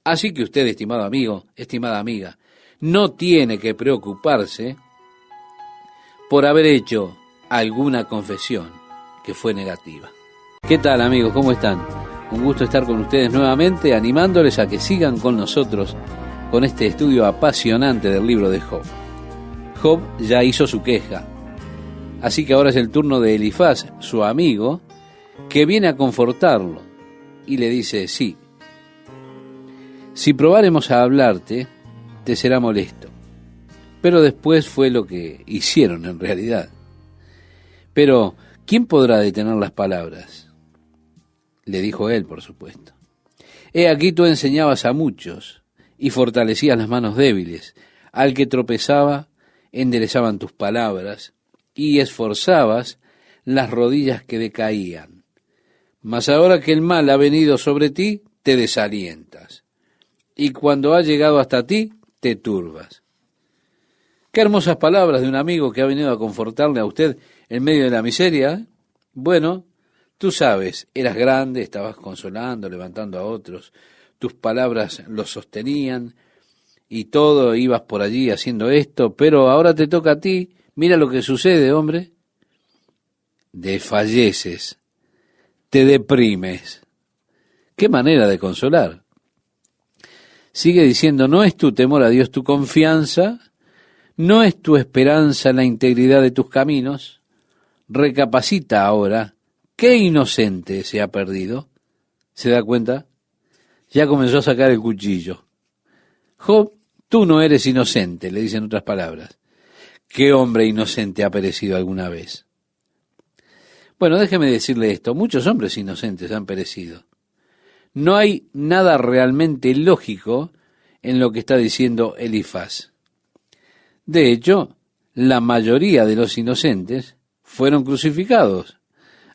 Así que usted, estimado amigo, estimada amiga, no tiene que preocuparse por haber hecho alguna confesión que fue negativa. ¿Qué tal, amigos? ¿Cómo están? Un gusto estar con ustedes nuevamente, animándoles a que sigan con nosotros con este estudio apasionante del libro de Job. Job ya hizo su queja, así que ahora es el turno de Elifaz, su amigo, que viene a confortarlo y le dice, sí, si probáremos a hablarte, te será molesto. Pero después fue lo que hicieron en realidad. Pero, ¿quién podrá detener las palabras? Le dijo él, por supuesto. He aquí tú enseñabas a muchos y fortalecías las manos débiles. Al que tropezaba, enderezaban tus palabras y esforzabas las rodillas que decaían. Mas ahora que el mal ha venido sobre ti, te desalientas. Y cuando ha llegado hasta ti, te turbas. Qué hermosas palabras de un amigo que ha venido a confortarle a usted en medio de la miseria, ¿eh? Bueno, tú sabes, eras grande, estabas consolando, levantando a otros, tus palabras los sostenían y todo, ibas por allí haciendo esto, pero ahora te toca a ti, mira lo que sucede, hombre. Desfalleces, te deprimes. Qué manera de consolar. Sigue diciendo, no es tu temor a Dios tu confianza, no es tu esperanza la integridad de tus caminos. Recapacita ahora, ¿qué inocente se ha perdido? ¿Se da cuenta? Ya comenzó a sacar el cuchillo. Job, tú no eres inocente, le dicen otras palabras. ¿Qué hombre inocente ha perecido alguna vez? Bueno, déjeme decirle esto, muchos hombres inocentes han perecido. No hay nada realmente lógico en lo que está diciendo Elifaz. De hecho, la mayoría de los inocentes fueron crucificados,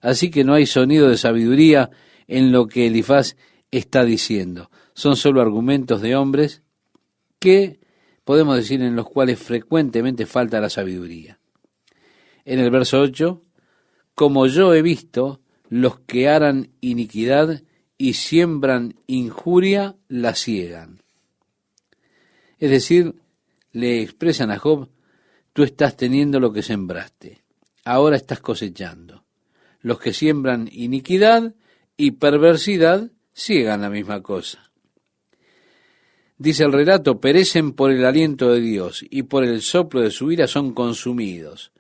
así que no hay sonido de sabiduría en lo que Elifaz está diciendo. Son solo argumentos de hombres que, podemos decir, en los cuales frecuentemente falta la sabiduría. En el verso 8, como yo he visto, los que harán iniquidad y siembran injuria, la ciegan. Es decir, le expresan a Job, tú estás teniendo lo que sembraste, ahora estás cosechando. Los que siembran iniquidad y perversidad ciegan la misma cosa. Dice el relato, perecen por el aliento de Dios y por el soplo de su ira son consumidos.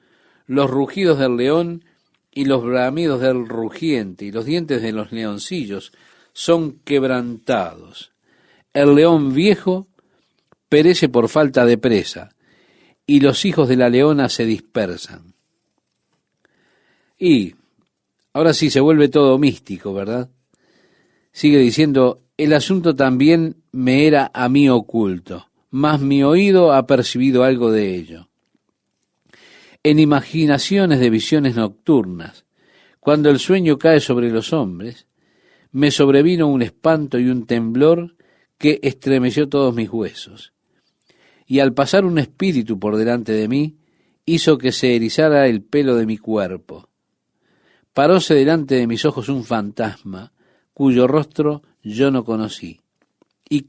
Los rugidos del león y los bramidos del rugiente y los dientes de los leoncillos son quebrantados. El león viejo perece por falta de presa y los hijos de la leona se dispersan. Y ahora sí se vuelve todo místico, ¿verdad? Sigue diciendo, el asunto también me era a mí oculto, mas mi oído ha percibido algo de ello. En imaginaciones de visiones nocturnas, cuando el sueño cae sobre los hombres, me sobrevino un espanto y un temblor que estremeció todos mis huesos. Y al pasar un espíritu por delante de mí, hizo que se erizara el pelo de mi cuerpo. Paróse delante de mis ojos un fantasma, cuyo rostro yo no conocí. Y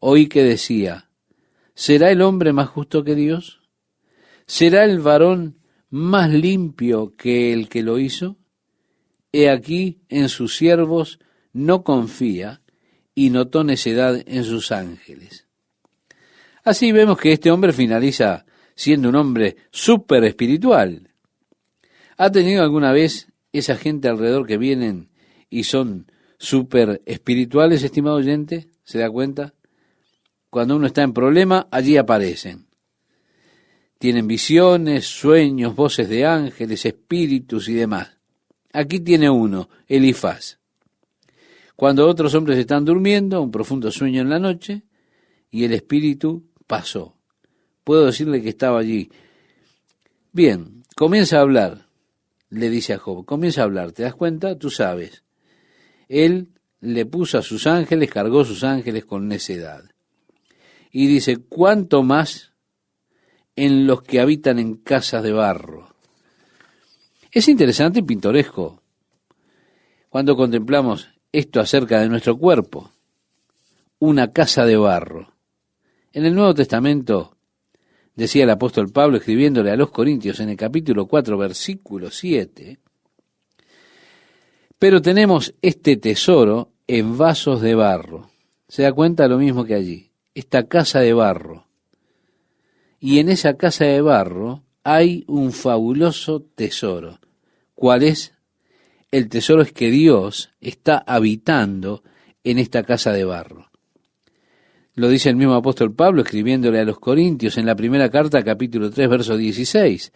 oí que decía, ¿será el hombre más justo que Dios? ¿Será el varón más limpio que el que lo hizo? he aquí en sus siervos no confía, y notó necedad en sus ángeles. Así vemos que este hombre finaliza siendo un hombre súper espiritual. ¿Ha tenido alguna vez esa gente alrededor que vienen y son súper espirituales, estimado oyente? ¿Se da cuenta? Cuando uno está en problema, allí aparecen. Tienen visiones, sueños, voces de ángeles, espíritus y demás. Aquí tiene uno, Elifaz. Cuando otros hombres están durmiendo, un profundo sueño en la noche, y el espíritu pasó. Puedo decirle que estaba allí. Bien, comienza a hablar, le dice a Job, comienza a hablar, ¿te das cuenta? Tú sabes. Él le puso a sus ángeles, cargó sus ángeles con necedad. Y dice, ¿cuánto más en los que habitan en casas de barro? Es interesante y pintoresco cuando contemplamos esto acerca de nuestro cuerpo, una casa de barro. En el Nuevo Testamento, decía el apóstol Pablo escribiéndole a los Corintios en el capítulo 4, versículo 7, pero tenemos este tesoro en vasos de barro. ¿Se da cuenta? Lo mismo que allí, esta casa de barro. Y en esa casa de barro hay un fabuloso tesoro. ¿Cuál es? El tesoro es que Dios está habitando en esta casa de barro. Lo dice el mismo apóstol Pablo escribiéndole a los Corintios en la primera carta, capítulo 3, verso 16.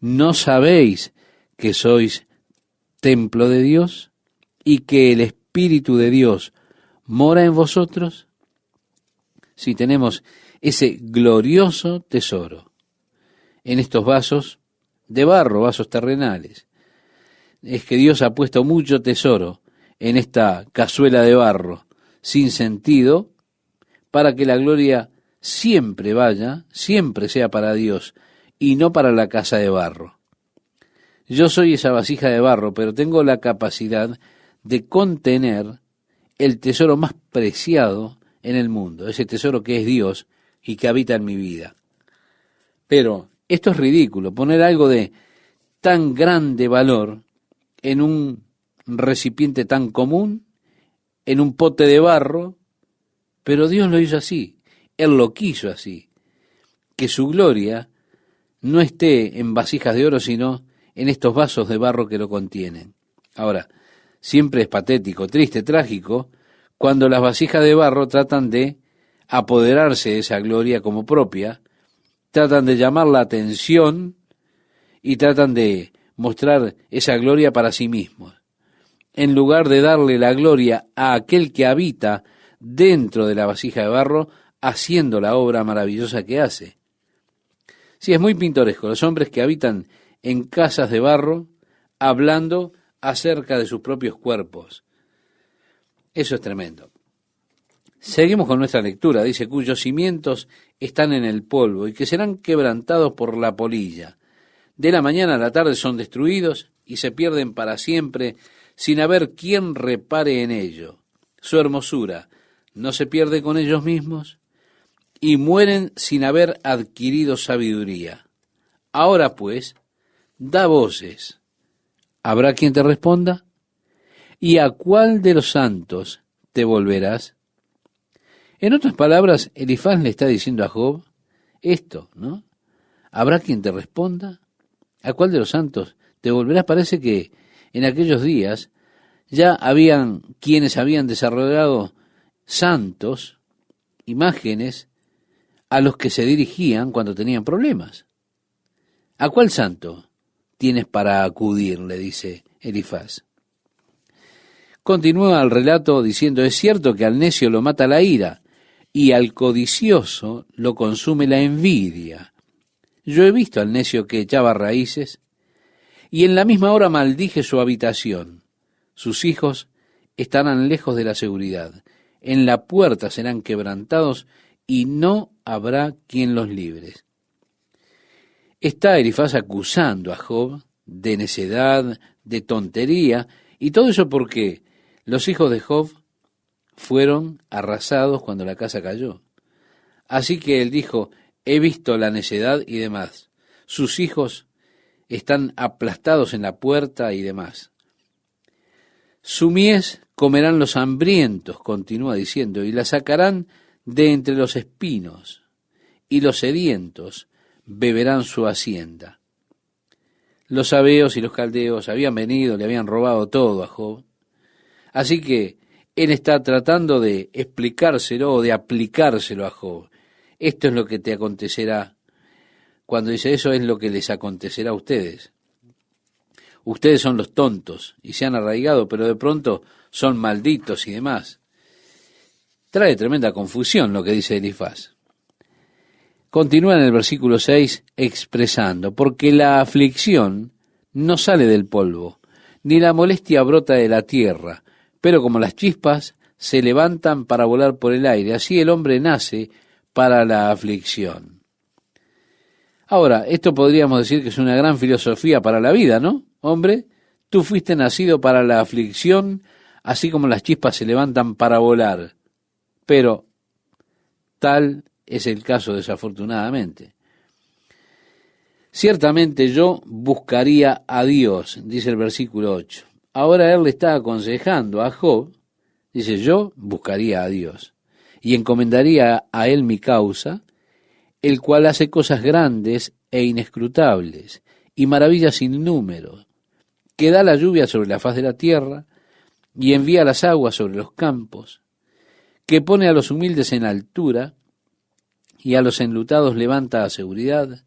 ¿No sabéis que sois templo de Dios y que el Espíritu de Dios mora en vosotros? Si tenemos ese glorioso tesoro en estos vasos de barro, vasos terrenales. Es que Dios ha puesto mucho tesoro en esta cazuela de barro, sin sentido, para que la gloria siempre vaya, siempre sea para Dios, y no para la casa de barro. Yo soy esa vasija de barro, pero tengo la capacidad de contener el tesoro más preciado en el mundo, ese tesoro que es Dios y que habita en mi vida. Pero esto es ridículo, poner algo de tan grande valor en un recipiente tan común, en un pote de barro, pero Dios lo hizo así, Él lo quiso así, que su gloria no esté en vasijas de oro, sino en estos vasos de barro que lo contienen. Ahora, siempre es patético, triste, trágico, cuando las vasijas de barro tratan de apoderarse de esa gloria como propia, tratan de llamar la atención y tratan de mostrar esa gloria para sí mismos, en lugar de darle la gloria a aquel que habita dentro de la vasija de barro, haciendo la obra maravillosa que hace. Sí, es muy pintoresco, los hombres que habitan en casas de barro, hablando acerca de sus propios cuerpos. Eso es tremendo. Seguimos con nuestra lectura, dice, cuyos cimientos están en el polvo y que serán quebrantados por la polilla. De la mañana a la tarde son destruidos y se pierden para siempre sin haber quien repare en ello. Su hermosura no se pierde con ellos mismos y mueren sin haber adquirido sabiduría. Ahora pues, da voces. ¿Habrá quien te responda? ¿Y a cuál de los santos te volverás? En otras palabras, Elifaz le está diciendo a Job esto, ¿no? ¿Habrá quien te responda? ¿A cuál de los santos te volverás? Parece que en aquellos días ya habían quienes habían desarrollado santos, imágenes a los que se dirigían cuando tenían problemas. ¿A cuál santo tienes para acudir?, le dice Elifaz. Continúa el relato diciendo, es cierto que al necio lo mata la ira y al codicioso lo consume la envidia. Yo he visto al necio que echaba raíces y en la misma hora maldije su habitación. Sus hijos estarán lejos de la seguridad. En la puerta serán quebrantados y no habrá quien los libre. Está Elifaz acusando a Job de necedad, de tontería, y todo eso porque los hijos de Job fueron arrasados cuando la casa cayó. Así que él dijo, he visto la necedad y demás. Sus hijos están aplastados en la puerta y demás. Su mies comerán los hambrientos, continúa diciendo, y la sacarán de entre los espinos, y los sedientos beberán su hacienda. Los sabeos y los caldeos habían venido, le habían robado todo a Job. Así que él está tratando de explicárselo o de aplicárselo a Job. Esto es lo que te acontecerá. Cuando dice eso, es lo que les acontecerá a ustedes. Ustedes son los tontos y se han arraigado, pero de pronto son malditos y demás. Trae tremenda confusión lo que dice Elifaz. Continúa en el versículo 6 expresando, porque la aflicción no sale del polvo, ni la molestia brota de la tierra, pero como las chispas se levantan para volar por el aire, así el hombre nace para la aflicción. Ahora, esto podríamos decir que es una gran filosofía para la vida, ¿no? Hombre, tú fuiste nacido para la aflicción, así como las chispas se levantan para volar. Pero tal es el caso, desafortunadamente. Ciertamente yo buscaría a Dios, dice el versículo 8. Ahora él le está aconsejando a Job, dice, yo buscaría a Dios y encomendaría a él mi causa, el cual hace cosas grandes e inescrutables y maravillas sin número, que da la lluvia sobre la faz de la tierra y envía las aguas sobre los campos, que pone a los humildes en altura y a los enlutados levanta a seguridad,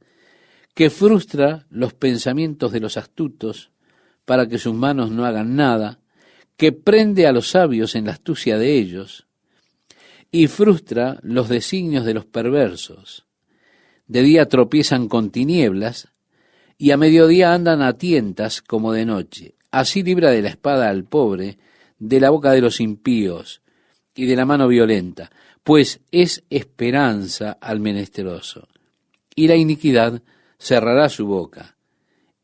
que frustra los pensamientos de los astutos para que sus manos no hagan nada, que prende a los sabios en la astucia de ellos y frustra los designios de los perversos. De día tropiezan con tinieblas y a mediodía andan a tientas como de noche. Así libra de la espada al pobre, de la boca de los impíos y de la mano violenta, pues es esperanza al menesteroso. Y la iniquidad cerrará su boca.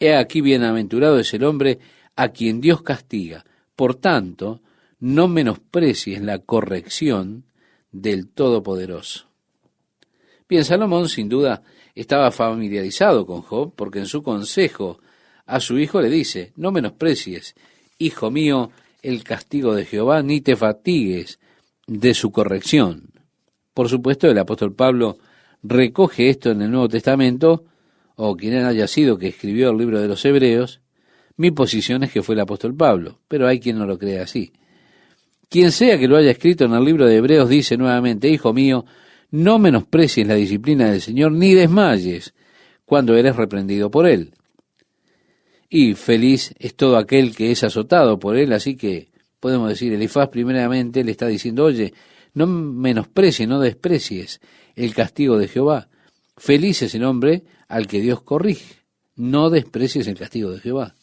He aquí bienaventurado es el hombre a quien Dios castiga. Por tanto, no menosprecies la corrección del Todopoderoso. Bien, Salomón sin duda estaba familiarizado con Job, porque en su consejo a su hijo le dice, no menosprecies, hijo mío, el castigo de Jehová, ni te fatigues de su corrección. Por supuesto, el apóstol Pablo recoge esto en el Nuevo Testamento, o quien haya sido que escribió el libro de los Hebreos. Mi posición es que fue el apóstol Pablo, pero hay quien no lo cree así. Quien sea que lo haya escrito en el libro de Hebreos dice nuevamente, hijo mío, no menosprecies la disciplina del Señor, ni desmayes cuando eres reprendido por Él. Y feliz es todo aquel que es azotado por Él, así que podemos decir, Elifaz primeramente le está diciendo, oye, no menosprecies, no desprecies el castigo de Jehová. Feliz es el hombre al que Dios corrige, no desprecies el castigo de Jehová.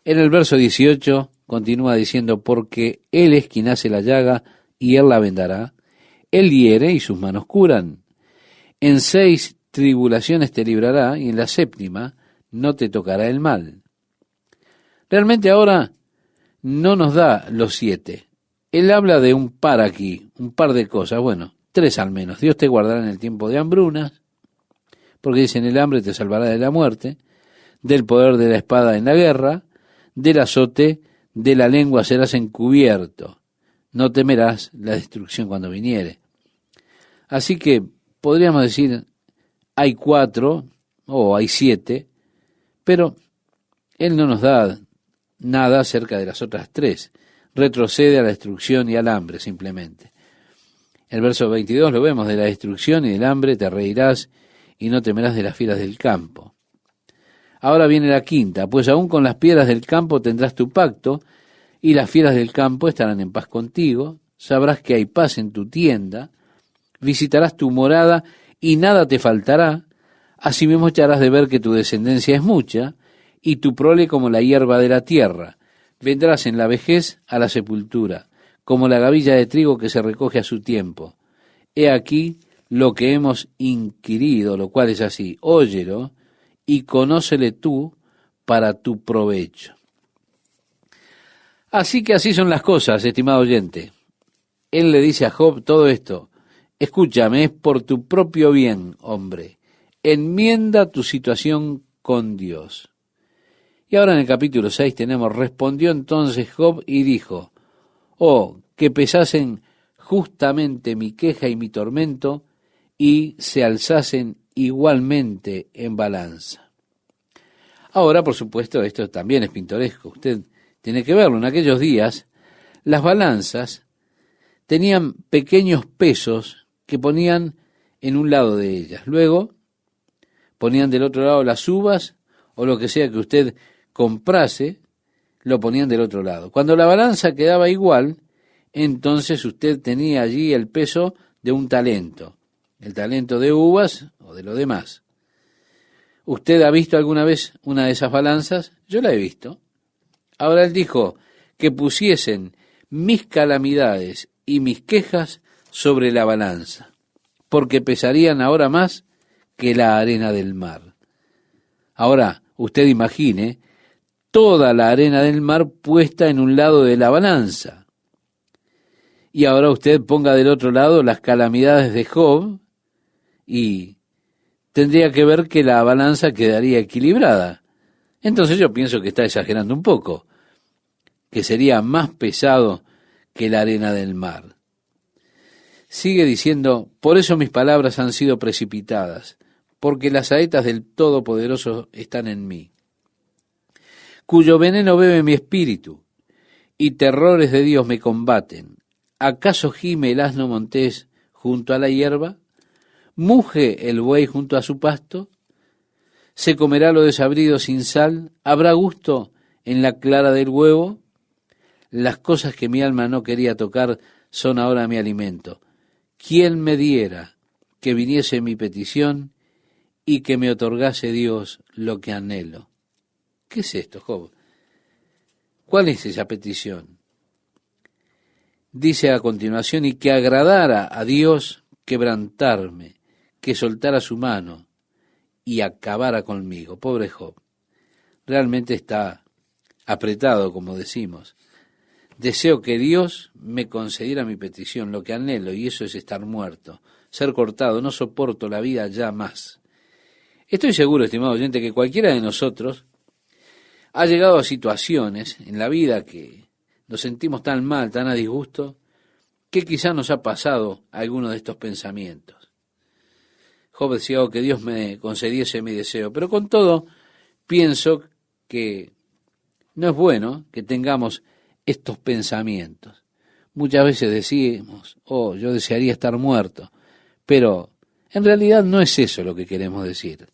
En el verso 18 continúa diciendo, porque Él es quien hace la llaga y Él la vendará. Él hiere y sus manos curan. En 6 tribulaciones te librará y en la 7ª no te tocará el mal. Realmente ahora no nos da los 7. Él habla de un par aquí, un par de cosas, bueno, 3 al menos. Dios te guardará en el tiempo de hambrunas, porque dice en el hambre te salvará de la muerte, del poder de la espada en la guerra, del azote, de la lengua serás encubierto. No temerás la destrucción cuando viniere. Así que podríamos decir, hay 4 o hay 7, pero Él no nos da nada acerca de las otras 3. Retrocede a la destrucción y al hambre simplemente. El verso 22 lo vemos, de la destrucción y del hambre te reirás y no temerás de las fieras del campo. Ahora viene la 5, pues aún con las piedras del campo tendrás tu pacto, y las fieras del campo estarán en paz contigo, sabrás que hay paz en tu tienda, visitarás tu morada y nada te faltará, asimismo echarás de ver que tu descendencia es mucha, y tu prole como la hierba de la tierra, vendrás en la vejez a la sepultura, como la gavilla de trigo que se recoge a su tiempo. He aquí lo que hemos inquirido, lo cual es así, óyelo, y conócele tú para tu provecho. Así que así son las cosas, estimado oyente. Él le dice a Job todo esto, escúchame, es por tu propio bien, hombre, enmienda tu situación con Dios. Y ahora en el capítulo 6 tenemos, respondió entonces Job y dijo, oh, que pesasen justamente mi queja y mi tormento, y se alzasen igualmente en balanza. Ahora, por supuesto, esto también es pintoresco. Usted tiene que verlo. En aquellos días, las balanzas tenían pequeños pesos que ponían en un lado de ellas. Luego, ponían del otro lado las uvas o lo que sea que usted comprase, lo ponían del otro lado. Cuando la balanza quedaba igual, entonces usted tenía allí el peso de un talento, el talento de uvas o de lo demás. ¿Usted ha visto alguna vez una de esas balanzas? Yo la he visto. Ahora él dijo que pusiesen mis calamidades y mis quejas sobre la balanza, porque pesarían ahora más que la arena del mar. Ahora, usted imagine toda la arena del mar puesta en un lado de la balanza. Y ahora usted ponga del otro lado las calamidades de Job y tendría que ver que la balanza quedaría equilibrada. Entonces yo pienso que está exagerando un poco, que sería más pesado que la arena del mar. Sigue diciendo, por eso mis palabras han sido precipitadas, porque las saetas del Todopoderoso están en mí, cuyo veneno bebe mi espíritu, y terrores de Dios me combaten. ¿Acaso gime el asno montés junto a la hierba? ¿Muge el buey junto a su pasto? ¿Se comerá lo desabrido sin sal? ¿Habrá gusto en la clara del huevo? Las cosas que mi alma no quería tocar son ahora mi alimento. ¿Quién me diera que viniese mi petición y que me otorgase Dios lo que anhelo? ¿Qué es esto, Job? ¿Cuál es esa petición? Dice a continuación, y que agradara a Dios quebrantarme, que soltara su mano y acabara conmigo. Pobre Job, realmente está apretado, como decimos. Deseo que Dios me concediera mi petición, lo que anhelo, y eso es estar muerto, ser cortado, no soporto la vida ya más. Estoy seguro, estimado oyente, que cualquiera de nosotros ha llegado a situaciones en la vida que nos sentimos tan mal, tan a disgusto, que quizá nos ha pasado alguno de estos pensamientos. Job decía, que Dios me concediese mi deseo, pero con todo pienso que no es bueno que tengamos estos pensamientos. Muchas veces decimos, yo desearía estar muerto, pero en realidad no es eso lo que queremos decir.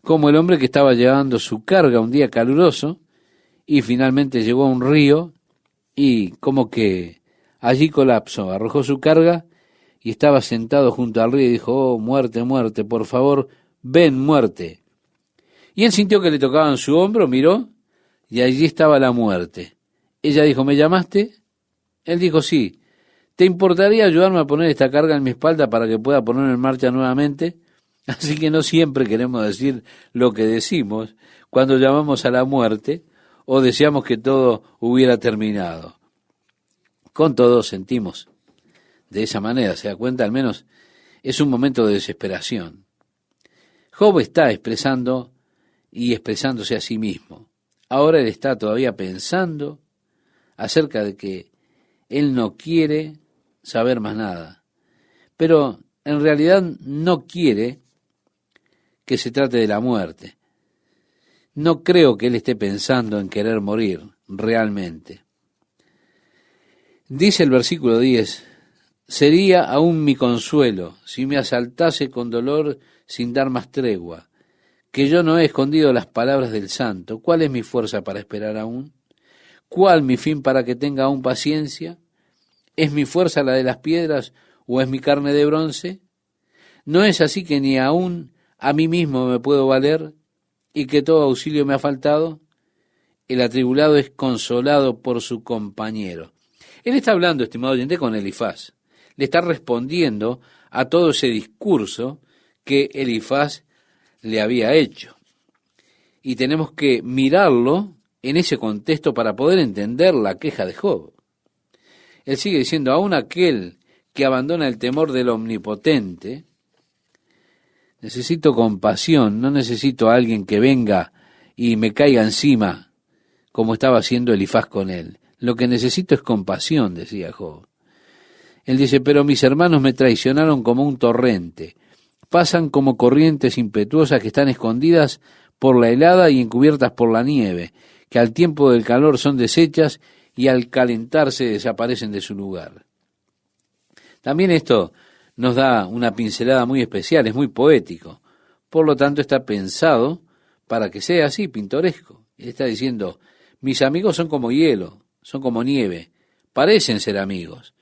Como el hombre que estaba llevando su carga un día caluroso y finalmente llegó a un río y como que allí colapsó, arrojó su carga y estaba sentado junto al río y dijo, muerte, muerte, por favor, ven, muerte. Y él sintió que le tocaban su hombro, miró y allí estaba la muerte. Ella dijo, ¿me llamaste? Él dijo, sí. ¿Te importaría ayudarme a poner esta carga en mi espalda para que pueda ponerme en marcha nuevamente? Así que no siempre queremos decir lo que decimos cuando llamamos a la muerte o deseamos que todo hubiera terminado. Con todo sentimos de esa manera, ¿se da cuenta? Al menos es un momento de desesperación. Job está expresando y expresándose a sí mismo. Ahora él está todavía pensando acerca de que él no quiere saber más nada, pero en realidad no quiere que se trate de la muerte. No creo que él esté pensando en querer morir realmente. Dice el versículo 10, sería aún mi consuelo si me asaltase con dolor sin dar más tregua, que yo no he escondido las palabras del santo. ¿Cuál es mi fuerza para esperar aún? ¿Cuál mi fin para que tenga aún paciencia? ¿Es mi fuerza la de las piedras o es mi carne de bronce? ¿No es así que ni aún a mí mismo me puedo valer y que todo auxilio me ha faltado? El atribulado es consolado por su compañero. Él está hablando, estimado oyente, con Elifaz. Le está respondiendo a todo ese discurso que Elifaz le había hecho. Y tenemos que mirarlo en ese contexto para poder entender la queja de Job. Él sigue diciendo, aún aquel que abandona el temor del Omnipotente, necesito compasión, no necesito a alguien que venga y me caiga encima, como estaba haciendo Elifaz con él. Lo que necesito es compasión, decía Job. Él dice, pero mis hermanos me traicionaron como un torrente. Pasan como corrientes impetuosas que están escondidas por la helada y encubiertas por la nieve, que al tiempo del calor son deshechas y al calentarse desaparecen de su lugar. También esto nos da una pincelada muy especial, es muy poético. Por lo tanto, está pensado para que sea así, pintoresco. Él está diciendo, mis amigos son como hielo, son como nieve, parecen ser amigos,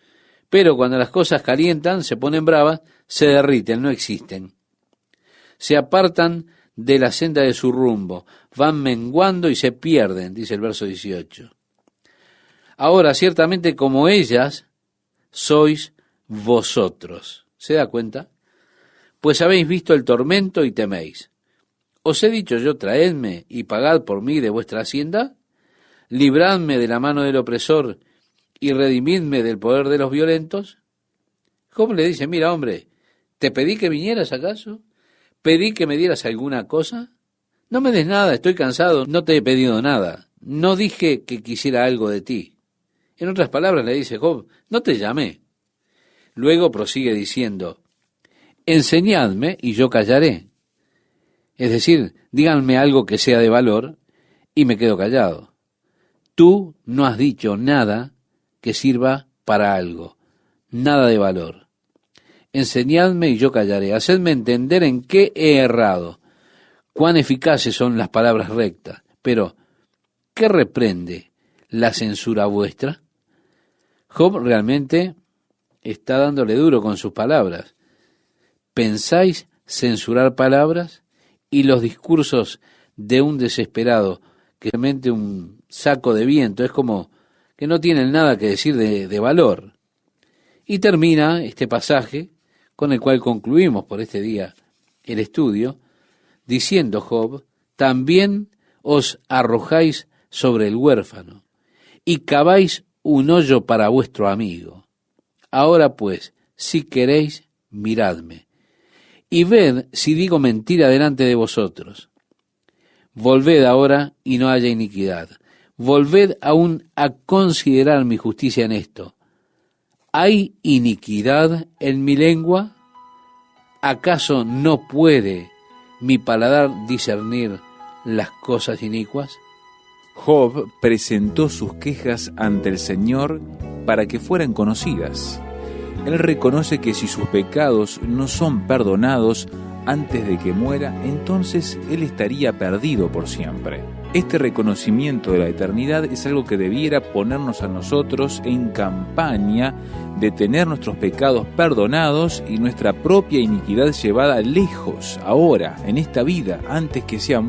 pero cuando las cosas calientan, se ponen bravas, se derriten, no existen. Se apartan de la senda de su rumbo, van menguando y se pierden, dice el verso 18. Ahora, ciertamente como ellas, sois vosotros. ¿Se da cuenta? Pues habéis visto el tormento y teméis. ¿Os he dicho yo, traedme y pagad por mí de vuestra hacienda? Libradme de la mano del opresor y redimidme del poder de los violentos. Job le dice, mira hombre, ¿te pedí que vinieras acaso? ¿Pedí que me dieras alguna cosa? No me des nada, estoy cansado, no te he pedido nada. No dije que quisiera algo de ti. En otras palabras le dice Job, no te llamé. Luego prosigue diciendo, enseñadme y yo callaré. Es decir, díganme algo que sea de valor y me quedo callado. Tú no has dicho nada que sirva para algo, nada de valor. Enseñadme y yo callaré. Hacedme entender en qué he errado. Cuán eficaces son las palabras rectas. Pero, ¿qué reprende la censura vuestra? Job realmente está dándole duro con sus palabras. ¿Pensáis censurar palabras? Y los discursos de un desesperado, que realmente un saco de viento, es como que no tienen nada que decir de valor. Y termina este pasaje, con el cual concluimos por este día el estudio, diciendo Job, también os arrojáis sobre el huérfano, y caváis un hoyo para vuestro amigo. Ahora pues, si queréis, miradme, y ved si digo mentira delante de vosotros. Volved ahora y no haya iniquidad. Volved aún a considerar mi justicia en esto. ¿Hay iniquidad en mi lengua? ¿Acaso no puede mi paladar discernir las cosas inicuas? Job presentó sus quejas ante el Señor para que fueran conocidas. Él reconoce que si sus pecados no son perdonados antes de que muera, entonces él estaría perdido por siempre. Este reconocimiento de la eternidad es algo que debiera ponernos a nosotros en campaña de tener nuestros pecados perdonados y nuestra propia iniquidad llevada lejos ahora, en esta vida, antes que sea